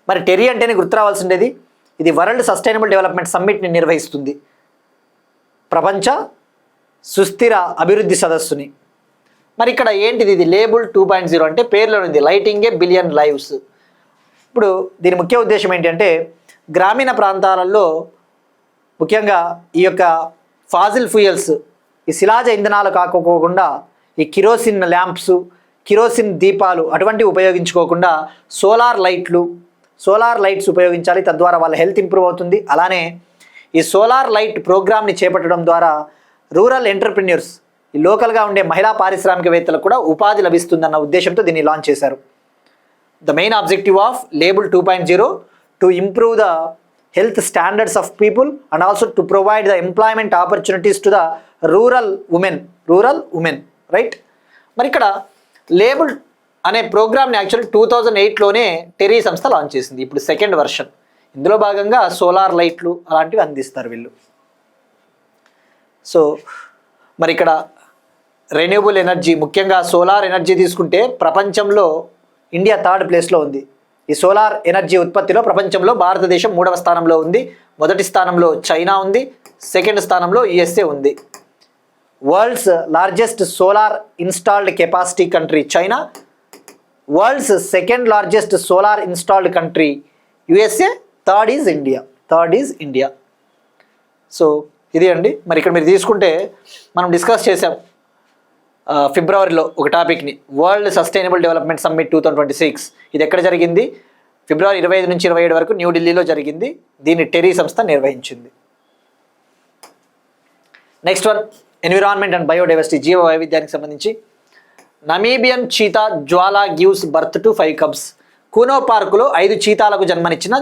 [SPEAKER 2] మరి టెరీ అంటేనే గుర్తు రావాల్సిండేది, ఇది వరల్డ్ సస్టైనబుల్ డెవలప్మెంట్ సమ్మిట్ని నిర్వహిస్తుంది, ప్రపంచ సుస్థిర అభివృద్ధి సదస్సుని. మరి ఇక్కడ ఏంటిది, ఇది లేబుల్ 2.0 అంటే పేరులో ఉంది లైటింగ్ ఏ బిలియన్ లైవ్స్. ఇప్పుడు దీని ముఖ్య ఉద్దేశం ఏంటంటే గ్రామీణ ప్రాంతాలలో ముఖ్యంగా ఈ యొక్క ఫాజిల్ ఫ్యూయల్స్, ఈ శిలాజ ఇంధనాలు కాకపోకుండా ఈ కిరోసిన్ ల్యాంప్స్, కిరోసిన్ దీపాలు అటువంటివి ఉపయోగించుకోకుండా సోలార్ లైట్స్ ఉపయోగించాలి. తద్వారా వాళ్ళ హెల్త్ ఇంప్రూవ్ అవుతుంది. అలానే ఈ సోలార్ లైట్ ప్రోగ్రామ్ని చేపట్టడం ద్వారా రూరల్ ఎంటర్ప్రిన్యూర్స్, ఈ లోకల్గా ఉండే మహిళా పారిశ్రామికవేత్తలకు కూడా ఉపాధి లభిస్తుందన్న ఉద్దేశంతో దీన్ని లాంచ్ చేశారు. The main objective off label 2.0 to improve the health standards of people and also to provide the employment opportunities to the rural women, right? మరి ఇక్కడ లేబుల్ అనే ప్రోగ్రామ్ని యాక్చువల్లీ 2008లోనే టెరీ సంస్థ లాంచ్ చేసింది. ఇప్పుడు సెకండ్ వర్షన్. ఇందులో భాగంగా సోలార్ లైట్లు అలాంటివి అందిస్తారు వీళ్ళు. సో మరి ఇక్కడ రెన్యూబుల్ ఎనర్జీ, ముఖ్యంగా సోలార్ ఎనర్జీ తీసుకుంటే ప్రపంచంలో ఇండియా 3rd ప్లేస్లో ఉంది. ఈ సోలార్ ఎనర్జీ ఉత్పత్తిలో ప్రపంచంలో భారతదేశం 3వ స్థానంలో ఉంది. మొదటి స్థానంలో చైనా ఉంది, సెకండ్ స్థానంలో USA ఉంది. World's largest solar installed capacity country China, world's second largest solar installed country USA, third is India. So ఇది అండి. మరి ఇక్కడ మీరు తీసుకుంటే మనం డిస్కస్ చేసాం ఫిబ్రవరిలో ఒక టాపిక్ని, వరల్డ్ సస్టైనబుల్ డెవలప్మెంట్ సమ్మిట్ 2026. ఇది ఎక్కడ జరిగింది? ఫిబ్రవరి 25 నుంచి 27 వరకు న్యూఢిల్లీలో జరిగింది. దీన్ని టెరీ సంస్థ నిర్వహించింది. Next one, environment and biodiversity, జీవ వైవిధ్యానికి సంబంధించి. Namibian cheetah Jwala gives birth to 5 cubs. Kuno పార్కులో 5 చీతాలకు జన్మనిచ్చిన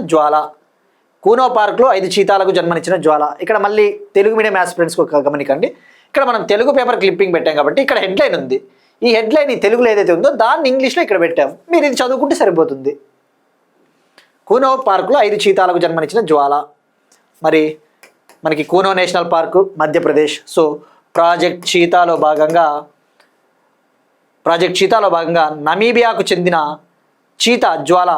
[SPEAKER 2] జ్వాల. ఇక్కడ మళ్ళీ తెలుగు మీడియం ఆస్పిరెంట్స్కి ఒక గమనికండి. ఇక్కడ మనం తెలుగు పేపర్ క్లిప్పింగ్ పెట్టాం కాబట్టి ఇక్కడ హెడ్లైన్ ఉంది. ఈ హెడ్లైన్ ఈ తెలుగులో ఏదైతే ఉందో దాన్ని ఇంగ్లీష్లో ఇక్కడ పెట్టాం. మీరు ఇది చదువుకుంటే సరిపోతుంది. కూనో పార్కులో 5 చీతాలకు జన్మనిచ్చిన జ్వాల. మరి మనకి Kuno national park Madhya Pradesh. So project చీతాలో భాగంగా నమీబియాకు చెందిన చీతా జ్వాల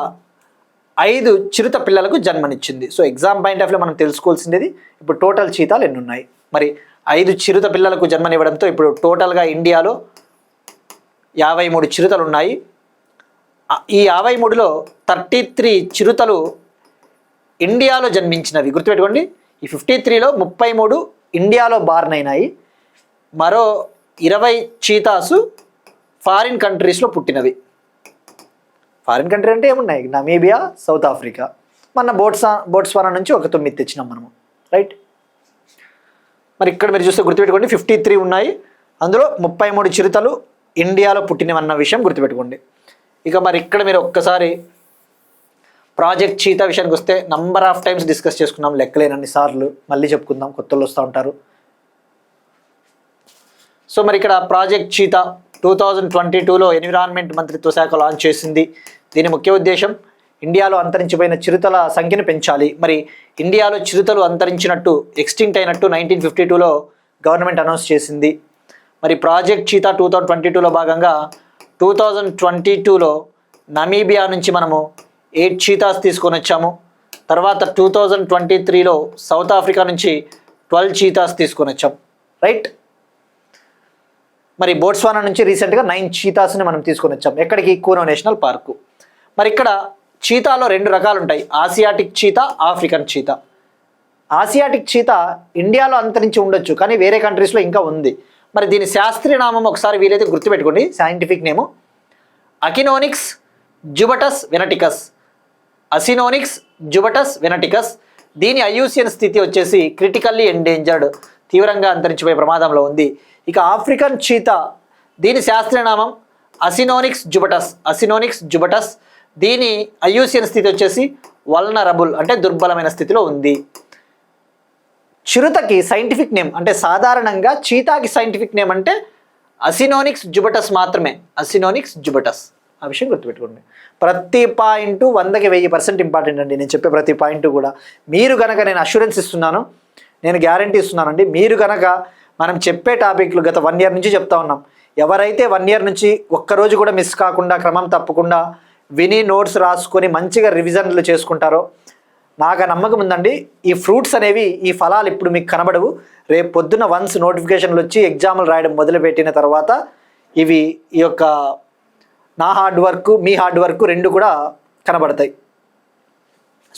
[SPEAKER 2] 5 చిరుత పిల్లలకు జన్మనిచ్చింది. So exam point of view మనం తెలుసుకోవాల్సింది ఇప్పుడు టోటల్ చీతాలు ఎన్ని ఉన్నాయి. మరి 5 చిరుత పిల్లలకు జన్మనివ్వడంతో ఇప్పుడు టోటల్గా ఇండియాలో 53 చిరుతలు ఉన్నాయి. ఈ 53లో 33 చిరుతలు ఇండియాలో జన్మించినవి గుర్తుపెట్టుకోండి. ఈ 53లో 33 ఇండియాలో బార్న్ అయినాయి. మరో 20 చీతాసు ఫారిన్ కంట్రీస్లో పుట్టినవి. ఫారిన్ కంట్రీ అంటే ఏమున్నాయి? Namibia, south Africa. మన బోట్స్వానా నుంచి ఒక 9 తెచ్చినాం మనము, రైట్. మరి ఇక్కడ మీరు చూస్తే గుర్తుపెట్టుకోండి 53 ఉన్నాయి. అందులో 33 చిరుతలు ఇండియాలో పుట్టినవన్న విషయం గుర్తుపెట్టుకోండి. ఇక మరి ఇక్కడ మీరు ఒక్కసారి ప్రాజెక్ట్ చీతా విషయానికి వస్తే నంబర్ ఆఫ్ టైమ్స్ డిస్కస్ చేసుకున్నాం, లెక్కలేనన్ని సార్లు. మళ్ళీ చెప్పుకుందాం, కొత్తలు వస్తూ ఉంటారు. సో మరి ఇక్కడ ప్రాజెక్ట్ చీతా 2022లో ఎన్విరాన్మెంట్ మంత్రిత్వ శాఖ లాంచ్ చేసింది. దీని ముఖ్య ఉద్దేశం ఇండియాలో అంతరించిపోయిన చిరుతల సంఖ్యను పెంచాలి. మరి ఇండియాలో చిరుతలు అంతరించినట్టు, ఎక్స్టింక్ట్ అయినట్టు 1952లో గవర్నమెంట్ అనౌన్స్ చేసింది. మరి ప్రాజెక్ట్ చీతా 2022లో భాగంగా 2022లో నమీబియా నుంచి మనము 8 చీతాస్ తీసుకొని వచ్చాము. తర్వాత 2023లో సౌత్ ఆఫ్రికా నుంచి 12 చీతాస్ తీసుకొని వచ్చాం, రైట్. మరి బోట్స్వానా నుంచి రీసెంట్గా 9 చీతాస్ని మనం తీసుకొని వచ్చాం. ఎక్కడికి? Kuno national park. మరి ఇక్కడ చీతాలో 2 రకాలు ఉంటాయి, Asiatic cheetah, African cheetah. Asiatic cheetah ఇండియాలో అంతరించి ఉండొచ్చు, కానీ వేరే కంట్రీస్లో ఇంకా ఉంది. మరి దీని శాస్త్రీయ నామం ఒకసారి వీలైతే గుర్తుపెట్టుకోండి. సైంటిఫిక్ నేము అకినోనిక్స్ జుబటస్ వెనటికస్. అసినోనిక్స్ జుబటస్ వెనటికస్. దీని ఐయూసిఎన్ స్థితి వచ్చేసి క్రిటికల్లీ ఎండేంజర్డ్, తీవ్రంగా అంతరించిపోయే ప్రమాదంలో ఉంది. ఇక ఆఫ్రికన్ చీతా, దీని శాస్త్రీయ నామం అసినోనిక్స్ జుబటస్. దీని ఐయూసిఎన్ స్థితి వచ్చేసి వల్నరబుల్, అంటే దుర్బలమైన స్థితిలో ఉంది. చిరుతకి సైంటిఫిక్ నేమ్ అంటే సాధారణంగా చీతాకి సైంటిఫిక్ నేమ్ అంటే అసినోనిక్స్ జుబటస్ మాత్రమే, అసినోనిక్స్ జుబటస్. ఆ విషయం గుర్తుపెట్టుకోండి. ప్రతి పాయింట్ 100కి 1000% ఇంపార్టెంట్ అండి. నేను చెప్పే ప్రతి పాయింట్ కూడా మీరు కనుక, నేను అష్యూరెన్స్ ఇస్తున్నాను, నేను గ్యారంటీ ఇస్తున్నానండి, మీరు కనుక మనం చెప్పే టాపిక్లు గత 1 year నుంచి చెప్తా ఉన్నాం, ఎవరైతే 1 year నుంచి ఒక్కరోజు కూడా మిస్ కాకుండా క్రమం తప్పకుండా విని నోట్స్ రాసుకొని మంచిగా రివిజన్లు చేసుకుంటారో నాకు ఆ నమ్మకం ఉందండి. ఈ ఫ్రూట్స్ అనేవి, ఈ ఫలాలు ఇప్పుడు మీకు కనబడవు. రేపు పొద్దున వన్స్ నోటిఫికేషన్లు వచ్చి ఎగ్జామ్లు రాయడం మొదలుపెట్టిన తర్వాత ఇవి ఈ యొక్క నా హార్డ్ వర్క్, మీ హార్డ్ వర్క్ 2 కూడా కనబడతాయి.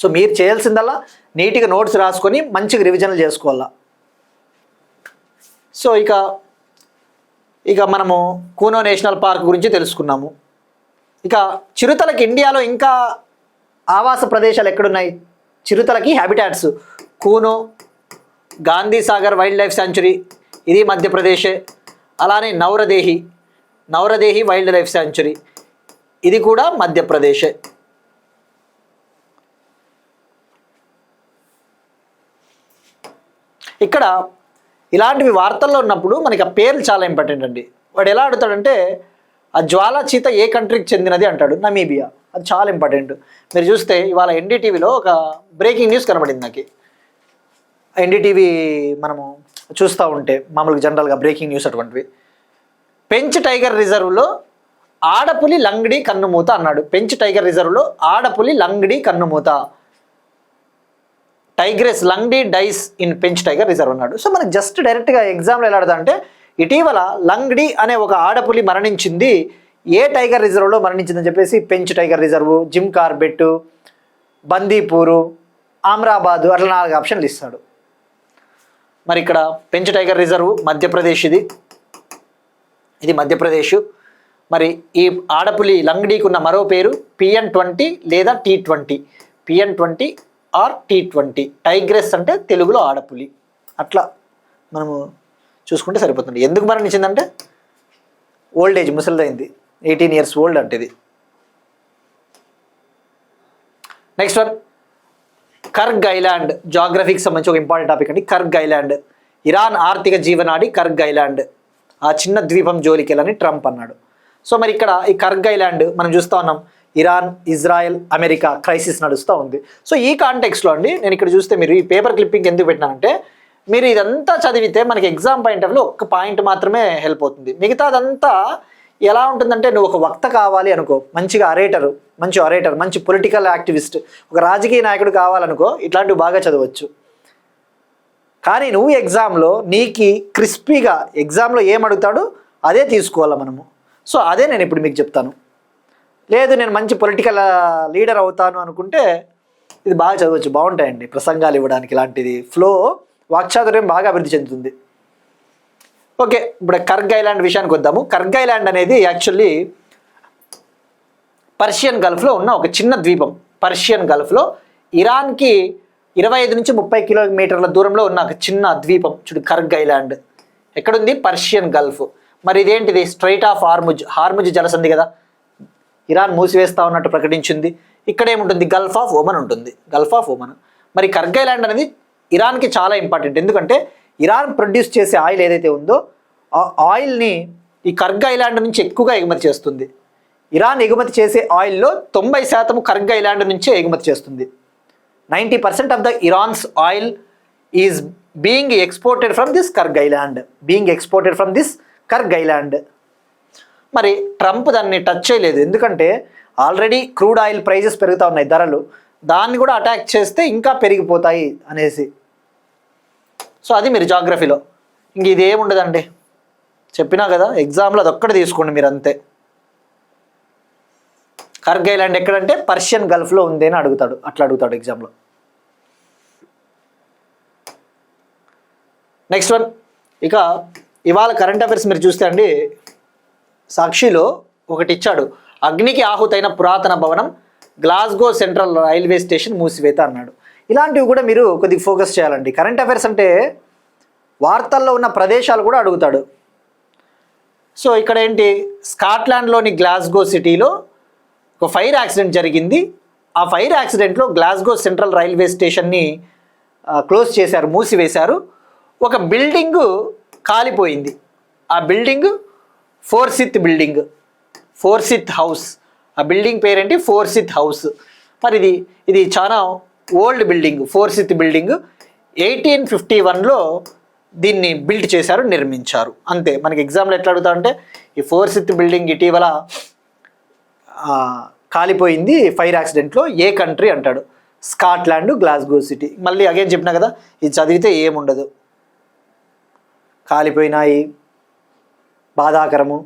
[SPEAKER 2] సో మీరు చేయాల్సిందల్లా నీట్గా నోట్స్ రాసుకొని మంచిగా రివిజన్లు చేసుకోవాలా. సో ఇక మనము కూనో నేషనల్ పార్క్ గురించి తెలుసుకున్నాము. ఇక చిరుతలకి ఇండియాలో ఇంకా ఆవాస ప్రదేశాలు ఎక్కడున్నాయి? చిరుతలకి habitats Kuno, Gandhi Sagar wild life sanctuary, ఇది మధ్యప్రదేశే. అలానే నౌరదేహి వైల్డ్ లైఫ్ శాంచురీ, ఇది కూడా మధ్యప్రదేశే. ఇక్కడ ఇలాంటివి వార్తల్లో ఉన్నప్పుడు మనకి ఆ పేర్లు చాలా ఇంపార్టెంట్ అండి. వాడు ఎలా అడుగుతాడంటే ఆ జ్వాలా చీత ఏ కంట్రీకి చెందినది అంటాడు. నమీబియా. అది చాలా ఇంపార్టెంట్. మీరు చూస్తే ఇవాళ ఎన్డీటీవీలో ఒక బ్రేకింగ్ న్యూస్ కనబడింది నాకు. ఎన్డీటీవీ మనము చూస్తూ ఉంటే మామూలుగా జనరల్గా బ్రేకింగ్ న్యూస్ అటువంటివి. పెంచ్ టైగర్ రిజర్వ్లో ఆడపులి లంగడి కన్నుమూత అన్నాడు. పెంచ్ టైగర్ రిజర్వ్లో ఆడపులి లంగడి కన్నుమూత. Tigress Langdi dies in Pench tiger reserve అన్నాడు. సో మనకి జస్ట్ డైరెక్ట్గా ఎగ్జామ్లో ఎలా అడుగుతా అంటే ఇటీవల లంగ్డీ అనే ఒక ఆడపులి మరణించింది, ఏ టైగర్ రిజర్వ్లో మరణించిందని చెప్పేసి పెంచ్ tiger reserve, Jim Corbett, Bandipur, Amrabad అట్లా 4 ఆప్షన్లు ఇస్తాడు. మరి ఇక్కడ పెంచ్ టైగర్ రిజర్వ్ మధ్యప్రదేశ్, ఇది మధ్యప్రదేశ్. మరి ఈ ఆడపులి లంగ్డీకి ఉన్న మరో పేరు PN20 లేదా T20, PN20 are T20. Tigress అంటే తెలుగులో ఆడపులి. అట్లా మనము చూసుకుంటే సరిపోతుంది. ఎందుకు మరణించిందంటే ఓల్డ్ ఏజ్, ముసలిదైంది, 18 years ఓల్డ్ అంటే ఇది. Next one Kharg island. జాగ్రఫీకి సంబంధించి ఒక ఇంపార్టెంట్ టాపిక్ అండి. కర్గ్ ఐలాండ్ ఇరాన్ ఆర్థిక జీవనాడి కర్గ్ ఐలాండ్. ఆ చిన్న ద్వీపం జోలికెళ్ళని ట్రంప్ అన్నాడు. సో మరి ఇక్కడ ఈ కర్గ్ ఐలాండ్ మనం చూస్తూ ఉన్నాం. ఇరాన్, ఇజ్రాయెల్, అమెరికా క్రైసిస్ నడుస్తూ ఉంది. సో ఈ కాంటెక్స్లో అండి నేను ఇక్కడ చూస్తే మీరు ఈ పేపర్ క్లిప్పింగ్ ఎందుకు పెట్టినానంటే మీరు ఇదంతా చదివితే మనకి ఎగ్జామ్ పాయింట్ ఆఫ్ వ్యూలో ఒక్క పాయింట్ మాత్రమే హెల్ప్ అవుతుంది. మిగతాదంతా ఎలా ఉంటుందంటే నువ్వు ఒక వక్త కావాలి అనుకో, మంచిగా మంచి అరేటర్, మంచి పొలిటికల్ యాక్టివిస్ట్, ఒక రాజకీయ నాయకుడు కావాలనుకో ఇట్లాంటివి బాగా చదవచ్చు. కానీ నువ్వు ఎగ్జామ్లో నీకు క్రిస్పీగా ఎగ్జామ్లో ఏం అడుగుతాడో అదే తీసుకోవాలి మనము. సో అదే నేను ఇప్పుడు మీకు చెప్తాను. లేదు నేను మంచి పొలిటికల్ లీడర్ అవుతాను అనుకుంటే ఇది బాగా చదవచ్చు, బాగుంటాయండి ప్రసంగాలు ఇవ్వడానికి. ఇలాంటిది ఫ్లో, వాక్చాతుర్యం బాగా అభివృద్ధి చెందుతుంది. ఓకే, ఇప్పుడు కర్గ్ ఐలాండ్ విషయానికి వద్దాము. కర్గ్ ఐలాండ్ అనేది యాక్చువల్లీ పర్షియన్ గల్ఫ్లో ఉన్న ఒక చిన్న ద్వీపం. పర్షియన్ గల్ఫ్లో ఇరాన్కి 25 నుంచి 30 కిలోమీటర్ల దూరంలో ఉన్న ఒక చిన్న ద్వీపం చూడు కర్గ్ ఐలాండ్. ఎక్కడుంది? Persian Gulf. మరి ఇదేంటిది? స్ట్రైట్ ఆఫ్ హార్ముజ్ జలసంధి కదా, ఇరాన్ మూసివేస్తా ఉన్నట్టు ప్రకటించింది. ఇక్కడ ఏముంటుంది? గల్ఫ్ ఆఫ్ ఒమన్ ఉంటుంది, గల్ఫ్ ఆఫ్ ఒమన్. మరి కర్గ్ ఐలాండ్ అనేది ఇరాన్కి చాలా ఇంపార్టెంట్. ఎందుకంటే ఇరాన్ ప్రొడ్యూస్ చేసే ఆయిల్ ఏదైతే ఉందో ఆ ఆయిల్ని ఈ కర్గ్ ఐలాండ్ నుంచి ఎక్కువగా ఎగుమతి చేస్తుంది. ఇరాన్ ఎగుమతి చేసే ఆయిల్లో 90% కర్గ్ ఐలాండ్ నుంచే ఎగుమతి చేస్తుంది. 90% of the Iran's oil is being exported from this Kharg island. మరి ట్రంప్ దాన్ని టచ్ చేయలేదు, ఎందుకంటే ఆల్రెడీ క్రూడ్ ఆయిల్ ప్రైజెస్ పెరుగుతూ ఉన్నాయి, ధరలు. దాన్ని కూడా అటాక్ చేస్తే ఇంకా పెరిగిపోతాయి అనేసి. సో అది మీరు జాగ్రఫీలో. ఇంక ఇదేముండదండి, చెప్పినా కదా ఎగ్జామ్లో అదొక్కటి తీసుకోండి మీరు అంతే. కర్గ్ ఐలాండ్ ఎక్కడంటే పర్షియన్ గల్ఫ్లో ఉంది అని అడుగుతాడు, అట్లా అడుగుతాడు ఎగ్జామ్లో. Next one. ఇక ఇవాళ కరెంట్ అఫైర్స్ మీరు చూస్తే అండి, సాక్షిలో ఒకటి ఇచ్చాడు, అగ్నికి ఆహుతైన పురాతన భవనం, గ్లాస్గో సెంట్రల్ రైల్వే స్టేషన్ మూసివేత అన్నాడు. ఇలాంటివి కూడా మీరు కొద్దిగా ఫోకస్ చేయాలండి. కరెంట్ అఫైర్స్ అంటే వార్తల్లో ఉన్న ప్రదేశాలు కూడా అడుగుతాడు. సో ఇక్కడ ఏంటి, స్కాట్లాండ్లోని గ్లాస్గో సిటీలో ఒక ఫైర్ యాక్సిడెంట్ జరిగింది. ఆ ఫైర్ యాక్సిడెంట్లో గ్లాస్గో సెంట్రల్ రైల్వే స్టేషన్ని క్లోజ్ చేశారు, మూసివేశారు. ఒక బిల్డింగు కాలిపోయింది. ఆ బిల్డింగ్ ఫోర్సిత్ హౌస్. ఆ బిల్డింగ్ పేరేంటి? Forsyth house. మరి ఇది చాలా ఓల్డ్ బిల్డింగ్, ఫోర్సిత్ బిల్డింగ్. 1851లో దీన్ని బిల్డ్ చేశారు, నిర్మించారు, అంతే. మనకి ఎగ్జామ్లో ఎట్లా అడుగుతారంటే ఈ ఫోర్సిత్ బిల్డింగ్ ఇటీవల కాలిపోయింది ఫైర్ యాక్సిడెంట్లో, ఏ కంట్రీ అంటాడు? Scotland, Glasgow city. మళ్ళీ అగైన్ చెప్పినా కదా, ఇది చదివితే ఏముండదు, కాలిపోయినాయి, బాధాకరము,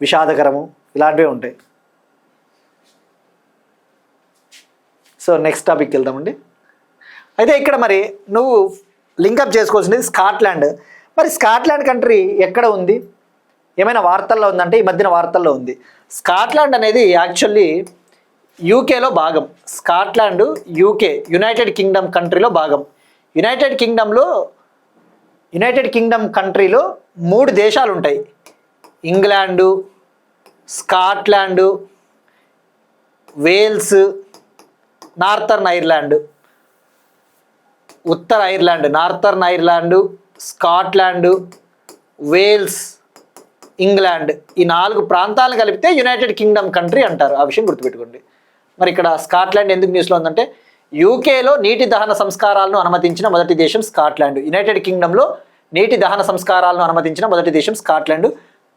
[SPEAKER 2] విషాదకరము, ఇలాంటివే ఉంటాయి. సో నెక్స్ట్ టాపిక్కి వెళ్దామండి. అయితే ఇక్కడ మరి నువ్వు లింకప్ చేసుకోవాల్సింది స్కాట్లాండ్. మరి స్కాట్లాండ్ కంట్రీ ఎక్కడ ఉంది? ఏమైనా వార్తల్లో ఉందంటే ఈ మధ్యన వార్తల్లో ఉంది. స్కాట్లాండ్ అనేది యాక్చువల్లీ యూకేలో భాగం. స్కాట్లాండ్ యూకే, యునైటెడ్ కింగ్డమ్ కంట్రీలో భాగం. యునైటెడ్ కింగ్డమ్ కంట్రీలో 3 దేశాలు ఉంటాయి: England, Scotland, Wales, northern Ireland. ఉత్తర Ireland, northern Ireland, Scotland, Wales, England, ఈ 4 ప్రాంతాలను కలిపితే యునైటెడ్ కింగ్డమ్ కంట్రీ అంటారు. ఆ విషయం గుర్తుపెట్టుకోండి. మరి ఇక్కడ స్కాట్లాండ్ ఎందుకు న్యూస్లో ఉందంటే, యూకేలో నీటి దహన సంస్కారాలను అనుమతించిన మొదటి దేశం స్కాట్లాండ్. యునైటెడ్ కింగ్డమ్లో నీటి దహన సంస్కారాలను అనుమతించిన మొదటి దేశం Scotland.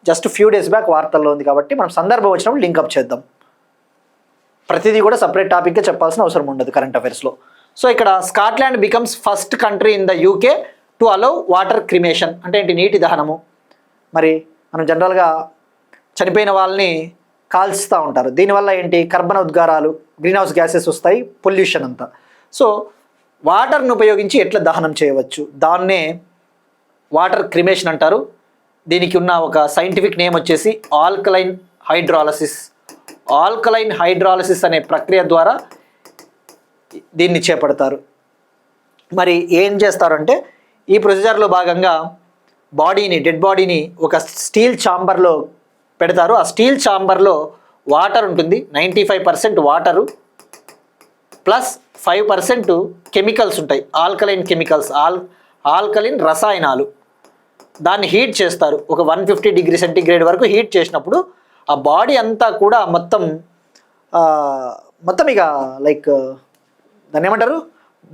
[SPEAKER 2] Just few days back వార్తల్లో ఉంది కాబట్టి మనం సందర్భం వచ్చినప్పుడు లింకప్ చేద్దాం. ప్రతిదీ కూడా సపరేట్ టాపిక్గా చెప్పాల్సిన అవసరం ఉండదు కరెంట్ అఫైర్స్లో. సో ఇక్కడ Scotland becomes first country in the UK to allow water cremation. అంటే ఏంటి? నీటి దహనము. మరి మనం జనరల్గా చనిపోయిన వాళ్ళని కాల్చుతూ ఉంటారు. దీనివల్ల ఏంటి? కర్బన ఉద్గారాలు, గ్రీన్ హౌస్ గ్యాసెస్ వస్తాయి, పొల్యూషన్ అంతా. సో వాటర్ను ఉపయోగించి ఎట్లా దహనం చేయవచ్చు, దాన్నే వాటర్ క్రిమేషన్ అంటారు. దీనికి ఉన్న ఒక సైంటిఫిక్ నేమ్ వచ్చేసి ఆల్కలైన్ హైడ్రాలసిస్ అనే ప్రక్రియ ద్వారా దీన్ని చేపడతారు. మరి ఏం చేస్తారంటే ఈ ప్రొసీజర్లో భాగంగా డెడ్ బాడీని ఒక స్టీల్ ఛాంబర్లో పెడతారు. ఆ స్టీల్ ఛాంబర్లో వాటర్ ఉంటుంది, 95% వాటరు ప్లస్ 5% కెమికల్స్ ఉంటాయి, ఆల్కలైన్ కెమికల్స్, ఆల్కలైన్ రసాయనాలు. దాన్ని హీట్ చేస్తారు. ఒక 150 డిగ్రీ సెంటీగ్రేడ్ వరకు హీట్ చేసినప్పుడు ఆ బాడీ అంతా కూడా మొత్తం మొత్తం ఇక లైక్ దాన్ని ఏమంటారు,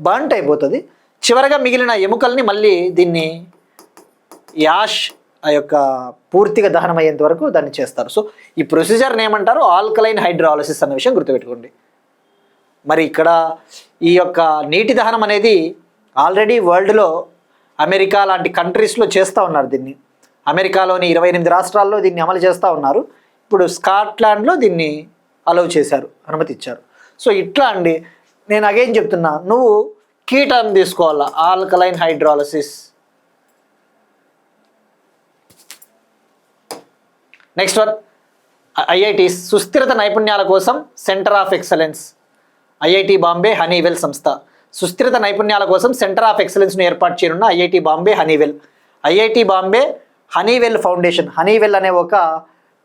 [SPEAKER 2] బర్న్ట్ అయిపోతుంది. చివరగా మిగిలిన ఎముకల్ని మళ్ళీ దీన్ని యాష్ ఆ యొక్క పూర్తిగా దహనం అయ్యేంత వరకు దాన్ని చేస్తారు. సో ఈ ప్రొసీజర్ని ఏమంటారు, ఆల్కలైన్ హైడ్రాలసిస్ అన్న విషయం గుర్తుపెట్టుకోండి. మరి ఇక్కడ ఈ యొక్క నీటి దహనం అనేది ఆల్రెడీ వరల్డ్లో అమెరికా లాంటి కంట్రీస్లో చేస్తూ ఉన్నారు దీన్ని. అమెరికాలోని 28 రాష్ట్రాల్లో దీన్ని అమలు చేస్తూ ఉన్నారు. ఇప్పుడు స్కాట్లాండ్లో దీన్ని అలౌ చేశారు, అనుమతి ఇచ్చారు. సో ఇట్లా అండి, నేను అగైన్ చెప్తున్నా, నువ్వు కీ టర్మ్ తీసుకోవాలా, alkaline hydrolysis. Next one, IITs, సుస్థిరత నైపుణ్యాల కోసం centre of excellence. IIT Bombay, Honeywell సంస్థ సుస్థిరత నైపుణ్యాల కోసం సెంటర్ ఆఫ్ ఎక్సలెన్స్ను ఏర్పాటు చేయనున్న IIT Bombay, Honeywell. IIT Bombay, Honeywell foundation. Honeywell అనే ఒక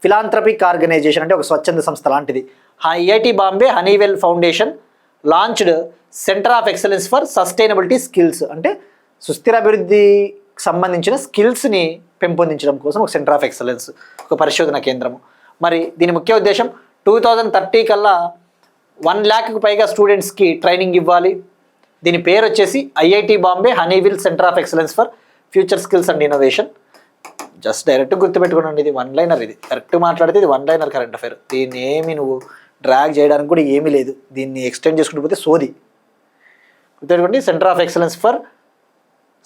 [SPEAKER 2] ఫిలాంథ్రపిక్ ఆర్గనైజేషన్, అంటే ఒక స్వచ్ఛంద సంస్థ లాంటిది. IIT Bombay Honeywell foundation launched centre of excellence for sustainability skills, అంటే సుస్థిర అభివృద్ధికి సంబంధించిన స్కిల్స్ని పెంపొందించడం కోసం ఒక సెంటర్ ఆఫ్ ఎక్సలెన్స్, ఒక పరిశోధన కేంద్రము. మరి దీని ముఖ్య ఉద్దేశం 2030 కల్లా 1 lakh పైగా స్టూడెంట్స్కి ట్రైనింగ్ ఇవ్వాలి. దీని పేరు వచ్చేసి IIT Bombay Honeywell centre of excellence for future skills and innovation. Just direct గుర్తుపెట్టుకోండి, ఇది 1 liner, ఇది కరెక్ట్ మాట్లాడితే ఇది 1 liner కరెంట్ అఫైర్. దీన్ని ఏమి నువ్వు డ్రాగ్ చేయడానికి కూడా ఏమీ లేదు, దీన్ని ఎక్స్టెండ్ చేసుకుంటూ పోతే సోది. గుర్తుపెట్టుకోండి, centre of excellence for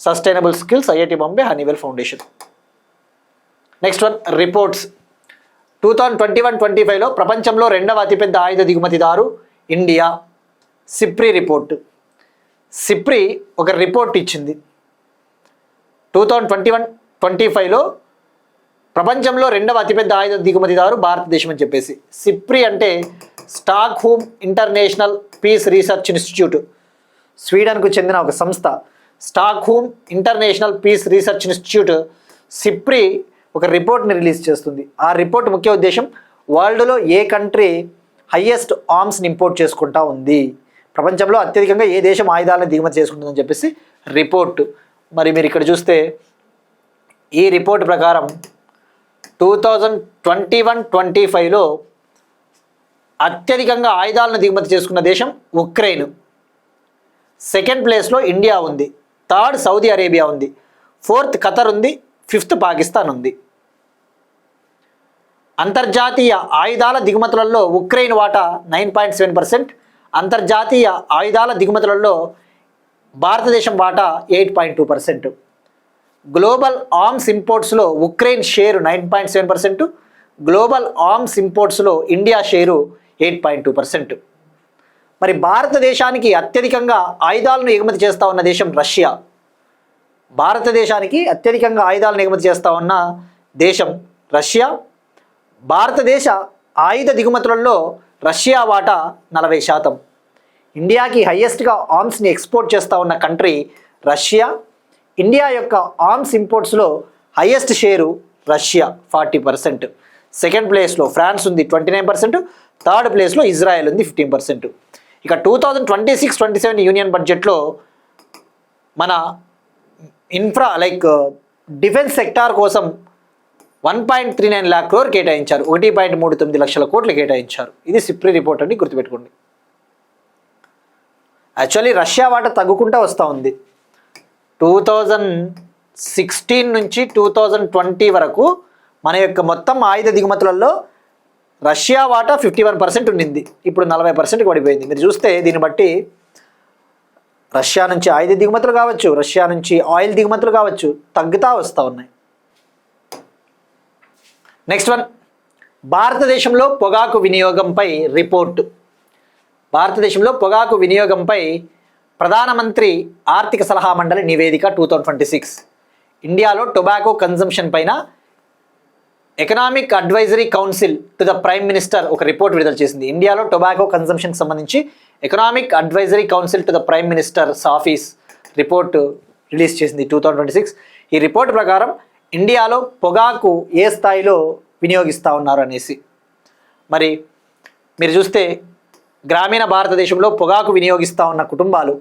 [SPEAKER 2] sustainable skills, IIT Bombay Honeywell foundation. Next one, reports. 2021-25లో ప్రపంచంలో 2వ అతిపెద్ద ఆయుధ దిగుమతిదారు ఇండియా. SIPRI report. సిప్రి ఒక రిపోర్ట్ ఇచ్చింది 2021-25లో ప్రపంచంలో 2వ అతిపెద్ద ఆయుధ దిగుమతిదారు భారతదేశం అని చెప్పేసి. సిప్రి అంటే Stockholm international peace research institute, స్వీడన్కు చెందిన ఒక సంస్థ. Stockholm international peace research institute SIPRI ఒక రిపోర్ట్ని రిలీజ్ చేస్తుంది. ఆ రిపోర్ట్ ముఖ్య ఉద్దేశం, వరల్డ్లో ఏ కంట్రీ హయ్యెస్ట్ ఆర్మ్స్ని ఇంపోర్ట్ చేసుకుంటా ఉంది, ప్రపంచంలో అత్యధికంగా ఏ దేశం ఆయుధాలను దిగుమతి చేసుకుంటుందని చెప్పేసి రిపోర్ట్. మరి మీరు ఇక్కడ చూస్తే ఈ రిపోర్ట్ ప్రకారం 2021-25లో అత్యధికంగా ఆయుధాలను దిగుమతి చేసుకున్న దేశం ఉక్రెయిన్. 2nd ప్లేస్లో ఇండియా ఉంది. 3rd సౌదీ అరేబియా ఉంది. 4th ఖతర్ ఉంది. 5th పాకిస్తాన్ ఉంది. అంతర్జాతీయ ఆయుధాల దిగుమతులలో ఉక్రెయిన్ వాటా 9.7%, అంతర్జాతీయ ఆయుధాల దిగుమతులలో భారతదేశం వాటా 8.2%. గ్లోబల్ ఆర్మ్స్ ఇంపోర్ట్స్లో ఉక్రెయిన్ షేరు 9.7%, గ్లోబల్ ఆర్మ్స్ ఇంపోర్ట్స్లో ఇండియా షేరు 8.2%. మరి భారతదేశానికి అత్యధికంగా ఆయుధాలను ఎగుమతి చేస్తూ ఉన్న దేశం రష్యా. భారతదేశానికి అత్యధికంగా ఆయుధాలను ఎగుమతి చేస్తూ ఉన్న దేశం రష్యా. భారతదేశ ఆయుధ దిగుమతులలో రష్యా వాటా 40%. ఇండియాకి హయ్యెస్ట్గా ఆర్మ్స్ని ఎక్స్పోర్ట్ చేస్తూ ఉన్న కంట్రీ రష్యా. ఇండియా యొక్క ఆర్మ్స్ ఇంపోర్ట్స్లో హయ్యెస్ట్ షేరు రష్యా 40%. 2nd ప్లేస్లో ఫ్రాన్స్ ఉంది 29%, 3rd ప్లేస్లో ఇజ్రాయెల్ ఉంది 15%. ఇక 2026-27 యూనియన్ బడ్జెట్లో మన డిఫెన్స్ సెక్టార్ కోసం 1.39 lakh crore కేటాయించారు. 1.39 లక్షల కోట్లు కేటాయించారు. ఇది సిప్రి రిపోర్ట్ అని గుర్తుపెట్టుకోండి. యాక్చువల్లీ రష్యా వాటా తగ్గుకుంటూ వస్తూ ఉంది. 2016 నుంచి 2020 వరకు మన యొక్క మొత్తం ఆయుధ దిగుమతులలో రష్యా వాటా 51% ఉండింది. ఇప్పుడు 40%కి పడిపోయింది. మీరు చూస్తే దీన్ని బట్టి రష్యా నుంచి ఆయుధ దిగుమతులు కావచ్చు, రష్యా నుంచి ఆయిల్ దిగుమతులు కావచ్చు, తగ్గుతూ వస్తూ ఉన్నాయి. నెక్స్ట్ వన్, భారతదేశంలో పొగాకు వినియోగంపై రిపోర్టు. భారతదేశంలో పొగాకు వినియోగంపై ప్రధానమంత్రి ఆర్థిక సలహా మండలి నివేదిక 2026. ఇండియాలో టొబాకో కన్జంప్షన్ పైన economic advisory council to the prime minister ఒక రిపోర్ట్ విడుదల చేసింది. ఇండియాలో టొబాకో కన్జంప్షన్కి సంబంధించి economic advisory council to the prime ministers office report release చేసింది 2026. ఈ రిపోర్ట్ ప్రకారం ఇండియాలో పొగాకు ఏ స్థాయిలో వినియోగిస్తూ ఉన్నారు అనేసి. మరి మీరు చూస్తే గ్రామీణ భారతదేశంలో పొగాకు వినియోగిస్తూ ఉన్న కుటుంబాలు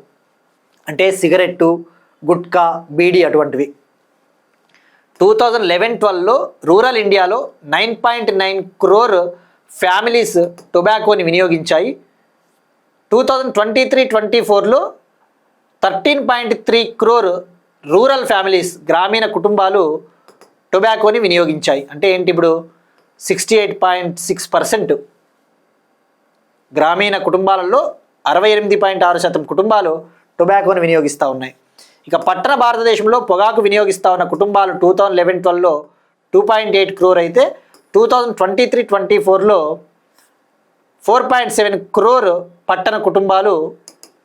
[SPEAKER 2] అంటే సిగరెట్టు, గుట్కా, బీడీ అటువంటివి 2011-12లో రూరల్ ఇండియాలో 9.9 crore ఫ్యామిలీస్ టొబాకోని వినియోగించాయి. 2023-24లో 13.3 crore రూరల్ ఫ్యామిలీస్ గ్రామీణ కుటుంబాలు టొబాకోని వినియోగించాయి. అంటే ఏంటి, ఇప్పుడు 68.6% గ్రామీణ కుటుంబాలలో 68.6% కుటుంబాలు టొబాకోని వినియోగిస్తూ ఉన్నాయి. ఇక పట్టణ భారతదేశంలో పొగాకు వినియోగిస్తూ ఉన్న కుటుంబాలు 2011-12లో 2.8 crore అయితే 2023-24లో 4.7 crore పట్టణ కుటుంబాలు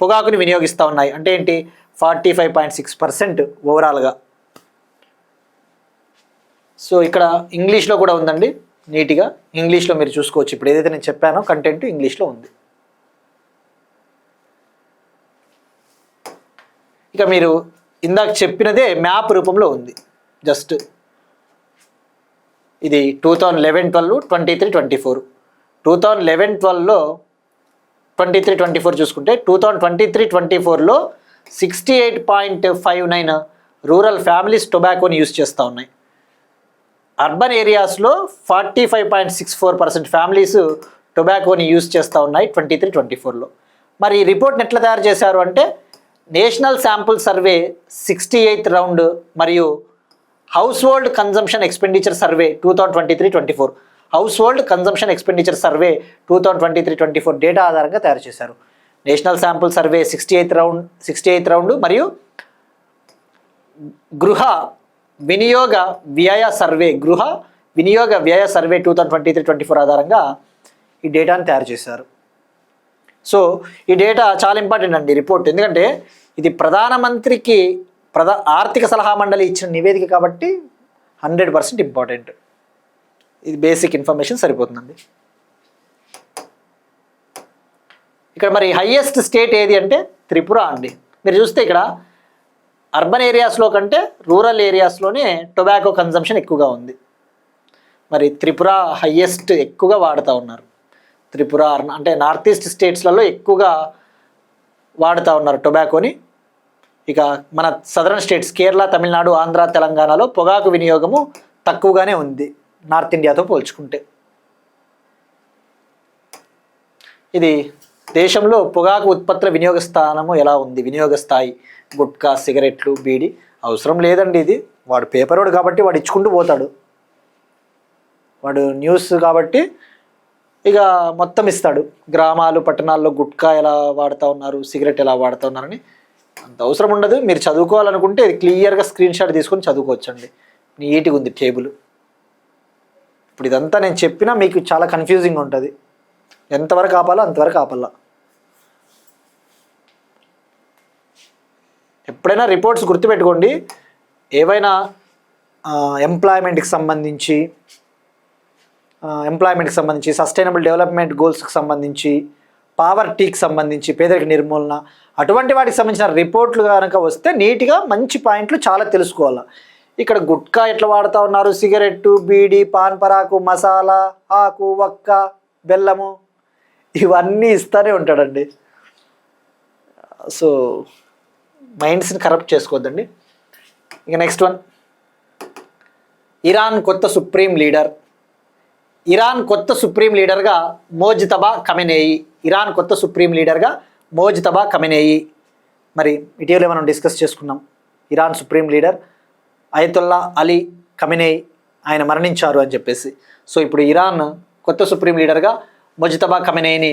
[SPEAKER 2] పొగాకుని వినియోగిస్తూ ఉన్నాయి. అంటే ఏంటి, 45.6% ఓవరాల్గా. సో ఇక్కడ ఇంగ్లీష్లో కూడా ఉందండి, నీట్గా ఇంగ్లీష్లో మీరు చూసుకోవచ్చు. ఇప్పుడు ఏదైతే నేను చెప్పానో కంటెంట్ ఇంగ్లీష్లో ఉంది. ఇక మీరు ఇందాక చెప్పినదే మ్యాప్ రూపంలో ఉంది. జస్ట్ ఇది 2011-12, 23-24. 2011-12లో 23-24 చూసుకుంటే 2023-24లో 68.59 రూరల్ ఫ్యామిలీస్ టొబాకోని యూజ్ చేస్తూ ఉన్నాయి. అర్బన్ ఏరియాస్లో 45.64% ఫ్యామిలీస్ టొబాకోని యూజ్ చేస్తూ ఉన్నాయి 23-24లో. మరి ఈ రిపోర్ట్ని ఎట్లా తయారు చేశారు అంటే, national sample survey 68th round మరియు household consumption expenditure survey 2023-24, household consumption expenditure survey 2023-24 data ఆధారంగా తయారు చేశారు. National sample survey 68th round మరియు గృహ వినియోగ వ్యయ సర్వే 2023-24 ఆధారంగా ఈ డేటాను తయారు చేశారు. సో ఈ డేటా చాలా ఇంపార్టెంట్ అండి రిపోర్ట్, ఎందుకంటే ఇది ప్రధానమంత్రికి ఆర్థిక సలహా మండలి ఇచ్చిన నివేదిక కాబట్టి 100% ఇంపార్టెంట్. ఇది బేసిక్ ఇన్ఫర్మేషన్ సరిపోతుందండి. ఇక్కడ మరి హైయెస్ట్ స్టేట్ ఏది అంటే త్రిపుర అండి. మీరు చూస్తే ఇక్కడ అర్బన్ ఏరియాస్లో కంటే రూరల్ ఏరియాస్లోనే టొబాకో కన్జంప్షన్ ఎక్కువగా ఉంది. మరి త్రిపుర హైయెస్ట్ ఎక్కువగా వాడుతూ ఉన్నారు. త్రిపుర అంటే నార్త్ ఈస్ట్ స్టేట్స్లలో ఎక్కువగా వాడుతూ ఉన్నారు టొబాకోని. ఇక మన సదరన్ స్టేట్స్ కేరళ, తమిళనాడు, ఆంధ్ర, తెలంగాణలో పొగాకు వినియోగము తక్కువగానే ఉంది నార్త్ ఇండియాతో పోల్చుకుంటే. ఇది దేశంలో పొగాకు ఉత్పత్తుల వినియోగ స్థానము ఎలా ఉంది, వినియోగ స్థాయి. గుట్కా, సిగరెట్లు, బీడి అవసరం లేదండి. ఇది వాడు పేపర్ వాడు కాబట్టి వాడు ఇచ్చుకుంటూ పోతాడు, వాడు న్యూస్ కాబట్టి ఇక మొత్తం ఇస్తాడు. గ్రామాలు పట్టణాల్లో గుట్కా ఎలా వాడుతూ ఉన్నారు, సిగరెట్ ఎలా వాడుతూ ఉన్నారని అంత అవసరం ఉండదు. మీరు చదువుకోవాలనుకుంటే ఇది క్లియర్గా స్క్రీన్ షాట్ తీసుకొని చదువుకోవచ్చండి. నీట్గా ఉంది టేబుల్. ఇప్పుడు ఇదంతా నేను చెప్పినా మీకు చాలా కన్ఫ్యూజింగ్ ఉంటుంది. ఎంతవరకు ఆపాలో అంతవరకు ఆపాల. ఎప్పుడైనా రిపోర్ట్స్ గుర్తుపెట్టుకోండి, ఏవైనా ఎంప్లాయ్మెంట్కి సంబంధించి సస్టైనబుల్ డెవలప్మెంట్ గోల్స్కి సంబంధించి, పావర్టీకి సంబంధించి, పేదరిక నిర్మూలన, అటువంటి వాటికి సంబంధించిన రిపోర్ట్లు కనుక వస్తే నీట్గా మంచి పాయింట్లు చాలా తెలుసుకోవాలి. ఇక్కడ గుట్కా ఎట్లా వాడుతూ ఉన్నారు, సిగరెట్టు, బీడి, పాన్ పరాకు, మసాలా, ఆకు, వక్క, బెల్లము ఇవన్నీ ఇస్తూనే ఉంటాడండి. సో మైండ్స్ని కరప్ట్ చేసుకోవద్దండి. ఇక నెక్స్ట్ వన్, ఇరాన్ కొత్త సుప్రీం లీడర్గా మోజ్తబా ఖమెనేయి. ఇరాన్ కొత్త సుప్రీం లీడర్గా మోజ్తబా ఖమెనేయి. మరి ఇటీవలే మనం డిస్కస్ చేసుకున్నాం. Iran supreme leader Ayatollah Ali Khamenei ఆయన మరణించారు అని చెప్పేసి. సో ఇప్పుడు ఇరాన్ కొత్త సుప్రీం లీడర్గా మోజ్తబా ఖమెనేయిని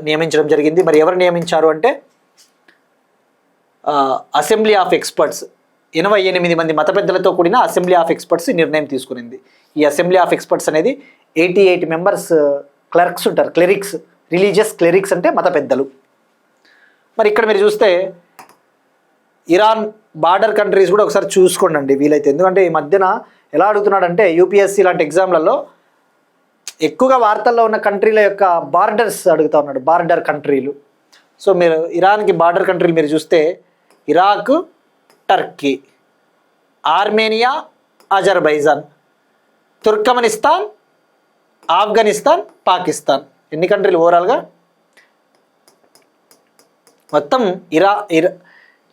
[SPEAKER 2] నియమించడం జరిగింది. మరి ఎవరు నియమించారు అంటే అసెంబ్లీ ఆఫ్ ఎక్స్పర్ట్స్, 88 మంది మత పెద్దలతో కూడిన అసెంబ్లీ ఆఫ్ ఎక్స్పర్ట్స్ నిర్ణయం తీసుకునింది. ఈ అసెంబ్లీ ఆఫ్ ఎక్స్పర్ట్స్ అనేది 88 మెంబర్స్ క్లర్క్స్ ఉంటారు. రిలీజియస్ క్లెరిక్స్ అంటే మత పెద్దలు. మరి ఇక్కడ మీరు చూస్తే ఇరాన్ బార్డర్ కంట్రీస్ కూడా ఒకసారి చూసుకోండి వీలైతే. ఎందుకంటే ఈ మధ్యన ఎలా అడుగుతున్నాడంటే యూపీఎస్సీ లాంటి ఎగ్జామ్లలో ఎక్కువగా వార్తల్లో ఉన్న కంట్రీల యొక్క బార్డర్స్ అడుగుతూ ఉన్నాడు, బార్డర్ కంట్రీలు. సో మీరు ఇరాన్కి బార్డర్ కంట్రీలు మీరు చూస్తే Iraq, Turkey, Armenia, Azerbaijan, Turkmenistan, Afghanistan, Pakistan. ఎన్ని కంట్రీలు ఓవరాల్గా? మొత్తం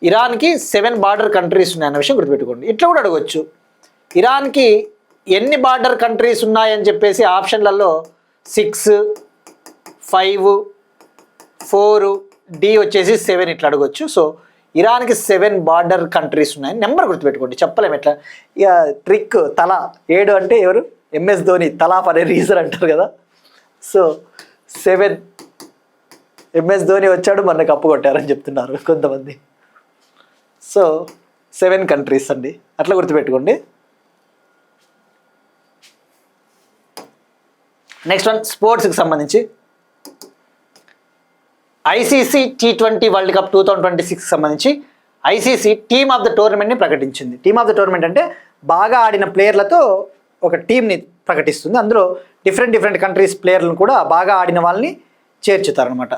[SPEAKER 2] ఇరాన్కి 7 బార్డర్ కంట్రీస్ ఉన్నాయన్న విషయం గుర్తుపెట్టుకోండి. ఇట్లా కూడా అడగవచ్చు, ఇరాన్కి ఎన్ని బార్డర్ కంట్రీస్ ఉన్నాయని చెప్పేసి ఆప్షన్లలో 6, 5, 4, డి వచ్చేసి 7 ఇట్లా అడగొచ్చు. సో ఇరాన్కి 7 బార్డర్ కంట్రీస్ ఉన్నాయి. నెంబర్ గుర్తుపెట్టుకోండి, చెప్పలేము ఎట్లా. ఇక ట్రిక్ తల 7 అంటే ఎవరు? ఎంఎస్ ధోని తలా అనే రీజన్ అంటారు కదా. సో 7 ఎంఎస్ ధోని వచ్చాడు, మన కప్పు కొట్టారని చెప్తున్నారు కొంతమంది. సో 7 కంట్రీస్ అండి, అట్లా గుర్తుపెట్టుకోండి. నెక్స్ట్ వన్ స్పోర్ట్స్కి సంబంధించి ఐసీసీ T20 వరల్డ్ కప్ 2026 సంబంధించి ఐసీసీ టీమ్ ఆఫ్ ద టోర్నమెంట్ని ప్రకటించింది. టీమ్ ఆఫ్ ద టోర్నమెంట్ అంటే బాగా ఆడిన ప్లేయర్లతో ఒక టీంని ప్రకటిస్తుంది. అందులో డిఫరెంట్ కంట్రీస్ ప్లేయర్లను కూడా బాగా ఆడిన వాళ్ళని చేర్చుతారనమాట.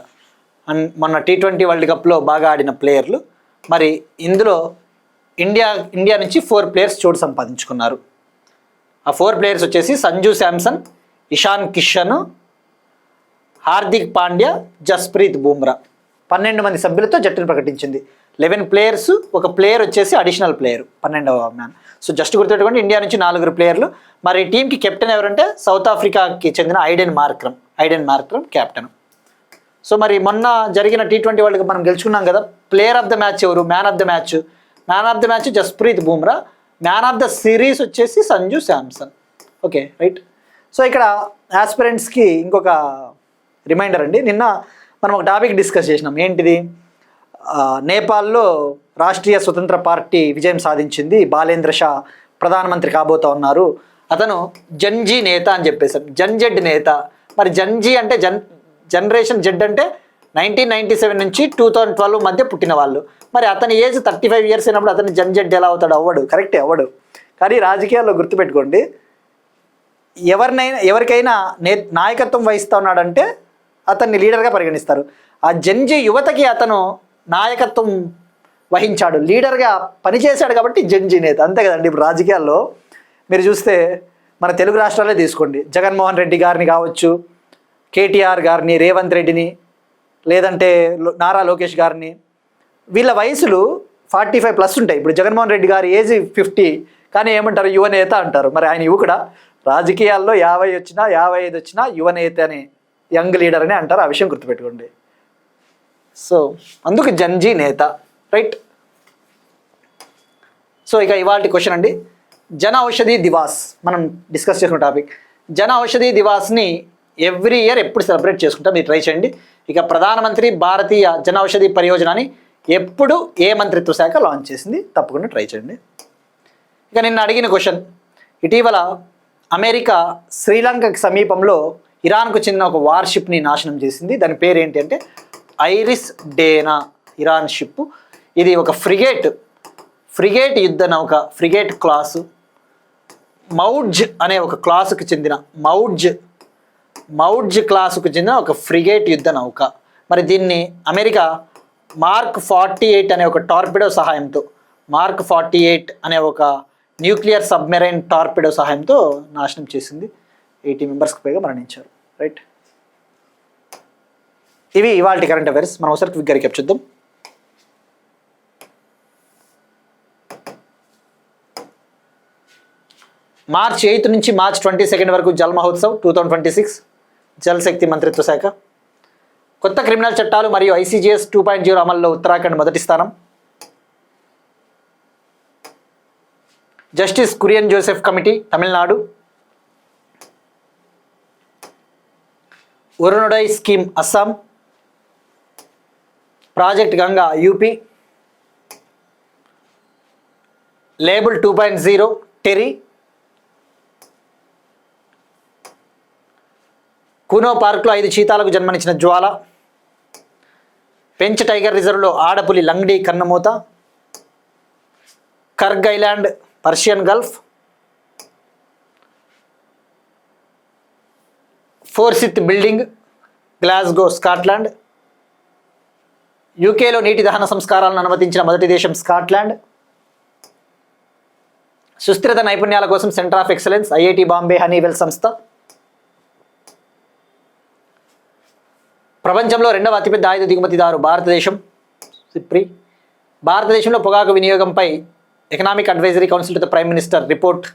[SPEAKER 2] మొన్న T20 వరల్డ్ కప్లో బాగా ఆడిన ప్లేయర్లు. మరి ఇందులో ఇండియా నుంచి 4 ప్లేయర్స్ చోటు సంపాదించుకున్నారు. ఆ 4 ప్లేయర్స్ వచ్చేసి సంజు శాంసన్, ఇషాన్ కిషన్, హార్దిక్ పాండ్యా, జస్ప్రీత్ బుమ్రా. 12 మంది సభ్యులతో జట్టును ప్రకటించింది. 11 ప్లేయర్స్, ఒక ప్లేయర్ వచ్చేసి అడిషనల్ ప్లేయర్, 12వ మ్యాన్. సో జస్ట్ గుర్తుపెట్టుకోండి, ఇండియా నుంచి 4 ప్లేయర్లు. మరి టీంకి కెప్టెన్ ఎవరంటే సౌత్ ఆఫ్రికాకి చెందిన ఐడెన్ మార్క్రమ్ కెప్టెన్. సో మరి మొన్న జరిగిన T20 వరల్డ్ కప్ మనం గెలుచుకున్నాం కదా. ప్లేయర్ ఆఫ్ ద మ్యాచ్ ఎవరు? Man of the match Jasprit Bumrah. Man of the series వచ్చేసి Sanju Samson. Okay, right. So ఇక్కడ ఆస్పిరెంట్స్కి ఇంకొక రిమైండర్ అండి. నిన్న మనం ఒక టాపిక్ డిస్కస్ చేసినాం. ఏంటిది? నేపాల్లో రాష్ట్రీయ స్వతంత్ర పార్టీ విజయం సాధించింది. బాలేంద్ర షా ప్రధానమంత్రి కాబోతా ఉన్నారు. అతను జన్జీ నేత అని చెప్పేశారు. జన్జెడ్ నేత. మరి జన్జీ అంటే జనరేషన్ జెడ్ అంటే 1997 నుంచి 2012 మధ్య పుట్టిన వాళ్ళు. మరి అతని ఏజ్ 35 ఇయర్స్ అయినప్పుడు అతను జన్జెడ్ ఎలా అవుతాడు? అవ్వడు, కరెక్టే అవ్వడు. కానీ రాజకీయాల్లో గుర్తుపెట్టుకోండి, ఎవరికైనా నాయకత్వం వహిస్తూ ఉన్నాడంటే అతన్ని లీడర్గా పరిగణిస్తారు. ఆ జన్జీ యువతకి అతను నాయకత్వం వహించాడు, లీడర్గా పనిచేశాడు కాబట్టి జన్జీ నేత. అంతే కదండి. ఇప్పుడు రాజకీయాల్లో మీరు చూస్తే మన తెలుగు రాష్ట్రాలే తీసుకోండి. జగన్మోహన్ రెడ్డి గారిని కావచ్చు, కేటీఆర్ గారిని, రేవంత్ రెడ్డిని, లేదంటే నారా లోకేష్ గారిని, వీళ్ళ వయసులు 45+ ఉంటాయి. ఇప్పుడు జగన్మోహన్ రెడ్డి గారి ఏజ్ 50, కానీ ఏమంటారు? యువనేత అంటారు. మరి ఆయన యువకుడా? రాజకీయాల్లో 50 వచ్చినా 55 వచ్చినా యువనేత అని, యంగ్ లీడర్ అని అంటారు. ఆ విషయం గుర్తుపెట్టుకోండి. సో అందుకు జన్జీ నేత, రైట్. సో ఇక ఇవాళ క్వశ్చన్ అండి, జన ఔషధి దివాస్ మనం డిస్కస్ చేసుకున్న topic. Jan Aushadhi దివాస్ని every year ఎప్పుడు సెలబ్రేట్ చేసుకుంటాం? మీరు ట్రై చేయండి. ఇక ప్రధానమంత్రి భారతీయ జన ఔషధి పరియోజనని ఎప్పుడు ఏ మంత్రిత్వ శాఖ లాంచ్ చేసింది? తప్పకుండా ట్రై చేయండి. ఇక నిన్న అడిగిన క్వశ్చన్, ఇటీవల అమెరికా శ్రీలంకకి సమీపంలో ఇరాన్కు చెందిన ఒక వార్షిప్ని నాశనం చేసింది. దాని పేరు ఏంటి అంటే ఐరిస్ డేనా ఇరాన్ షిప్. ఇది ఒక ఫ్రిగేట్ యుద్ధ నౌక, ఫ్రిగేట్ క్లాసు, మౌడ్జ్ అనే ఒక క్లాసుకు చెందిన మౌడ్జ్ క్లాసుకు చెందిన ఒక ఫ్రిగేట్ యుద్ధ నౌక. మరి దీన్ని అమెరికా మార్క్ 48 అనే ఒక టార్పిడో సహాయంతో, మార్క్ 48 అనే ఒక న్యూక్లియర్ సబ్మెరైన్ టార్పిడో సహాయంతో నాశనం చేసింది. 80 మెంబర్స్కి పైగా మరణించారు, రైట్. ఇవి ఇవాళ కరెంట్ అఫైర్స్. మనం ఒకసారి క్విక్గా రీక్యాప్ చూద్దాం. మార్చ్ 8 నుంచి మార్చ్ 22 వరకు జల్ మహోత్సవ్ 2026 జల్ శక్తి మంత్రిత్వ శాఖ. కొత్త క్రిమినల్ చట్టాలు మరియు ICJS 2.0 అమల్లో ఉత్తరాఖండ్ మొదటి స్థానం. Justice Kurian Joseph committee Tamil Nadu. అరుణోదయ్ scheme Assam. Project Ganga UP. Label 2.0 TERI. Kuno పార్క్లో 5 చీతాలకు జన్మనిచ్చిన జ్వాల. పెంచ్ టైగర్ రిజర్వ్లో ఆడపులి లంగ్డీ కన్నుమూత. కర్గ్ island Persian Gulf. Forsyth building Glasgow Scotland. యూకేలో నీటి దహన సంస్కారాలను అనుమతించిన మొదటి దేశం స్కాట్లాండ్. సుస్థిరత నైపుణ్యాల కోసం centre of excellence IIT Bombay Honeywell సంస్థ. ప్రపంచంలో 2వ అతిపెద్ద ఆయుధ దిగుమతిదారు భారతదేశం సిప్రి. భారతదేశంలో పొగాకు వినియోగంపై economic advisory council to the prime minister report.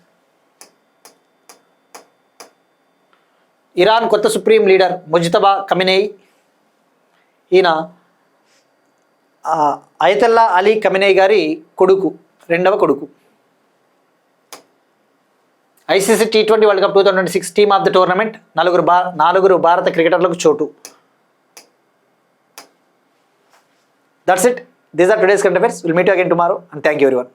[SPEAKER 2] Iran కొత్త సుప్రీం లీడర్ ముజ్తబా ఖమెనేయి. ఈయన అయతల్లా అలీ ఖమెనేయి గారి కొడుకు, రెండవ కొడుకు. ICC T20 world cup 2026 team of the tournament, నాలుగురు భారత క్రికెటర్లకు చోటు. That's it. These are today's current affairs. Will meet you again tomorrow and thank you everyone.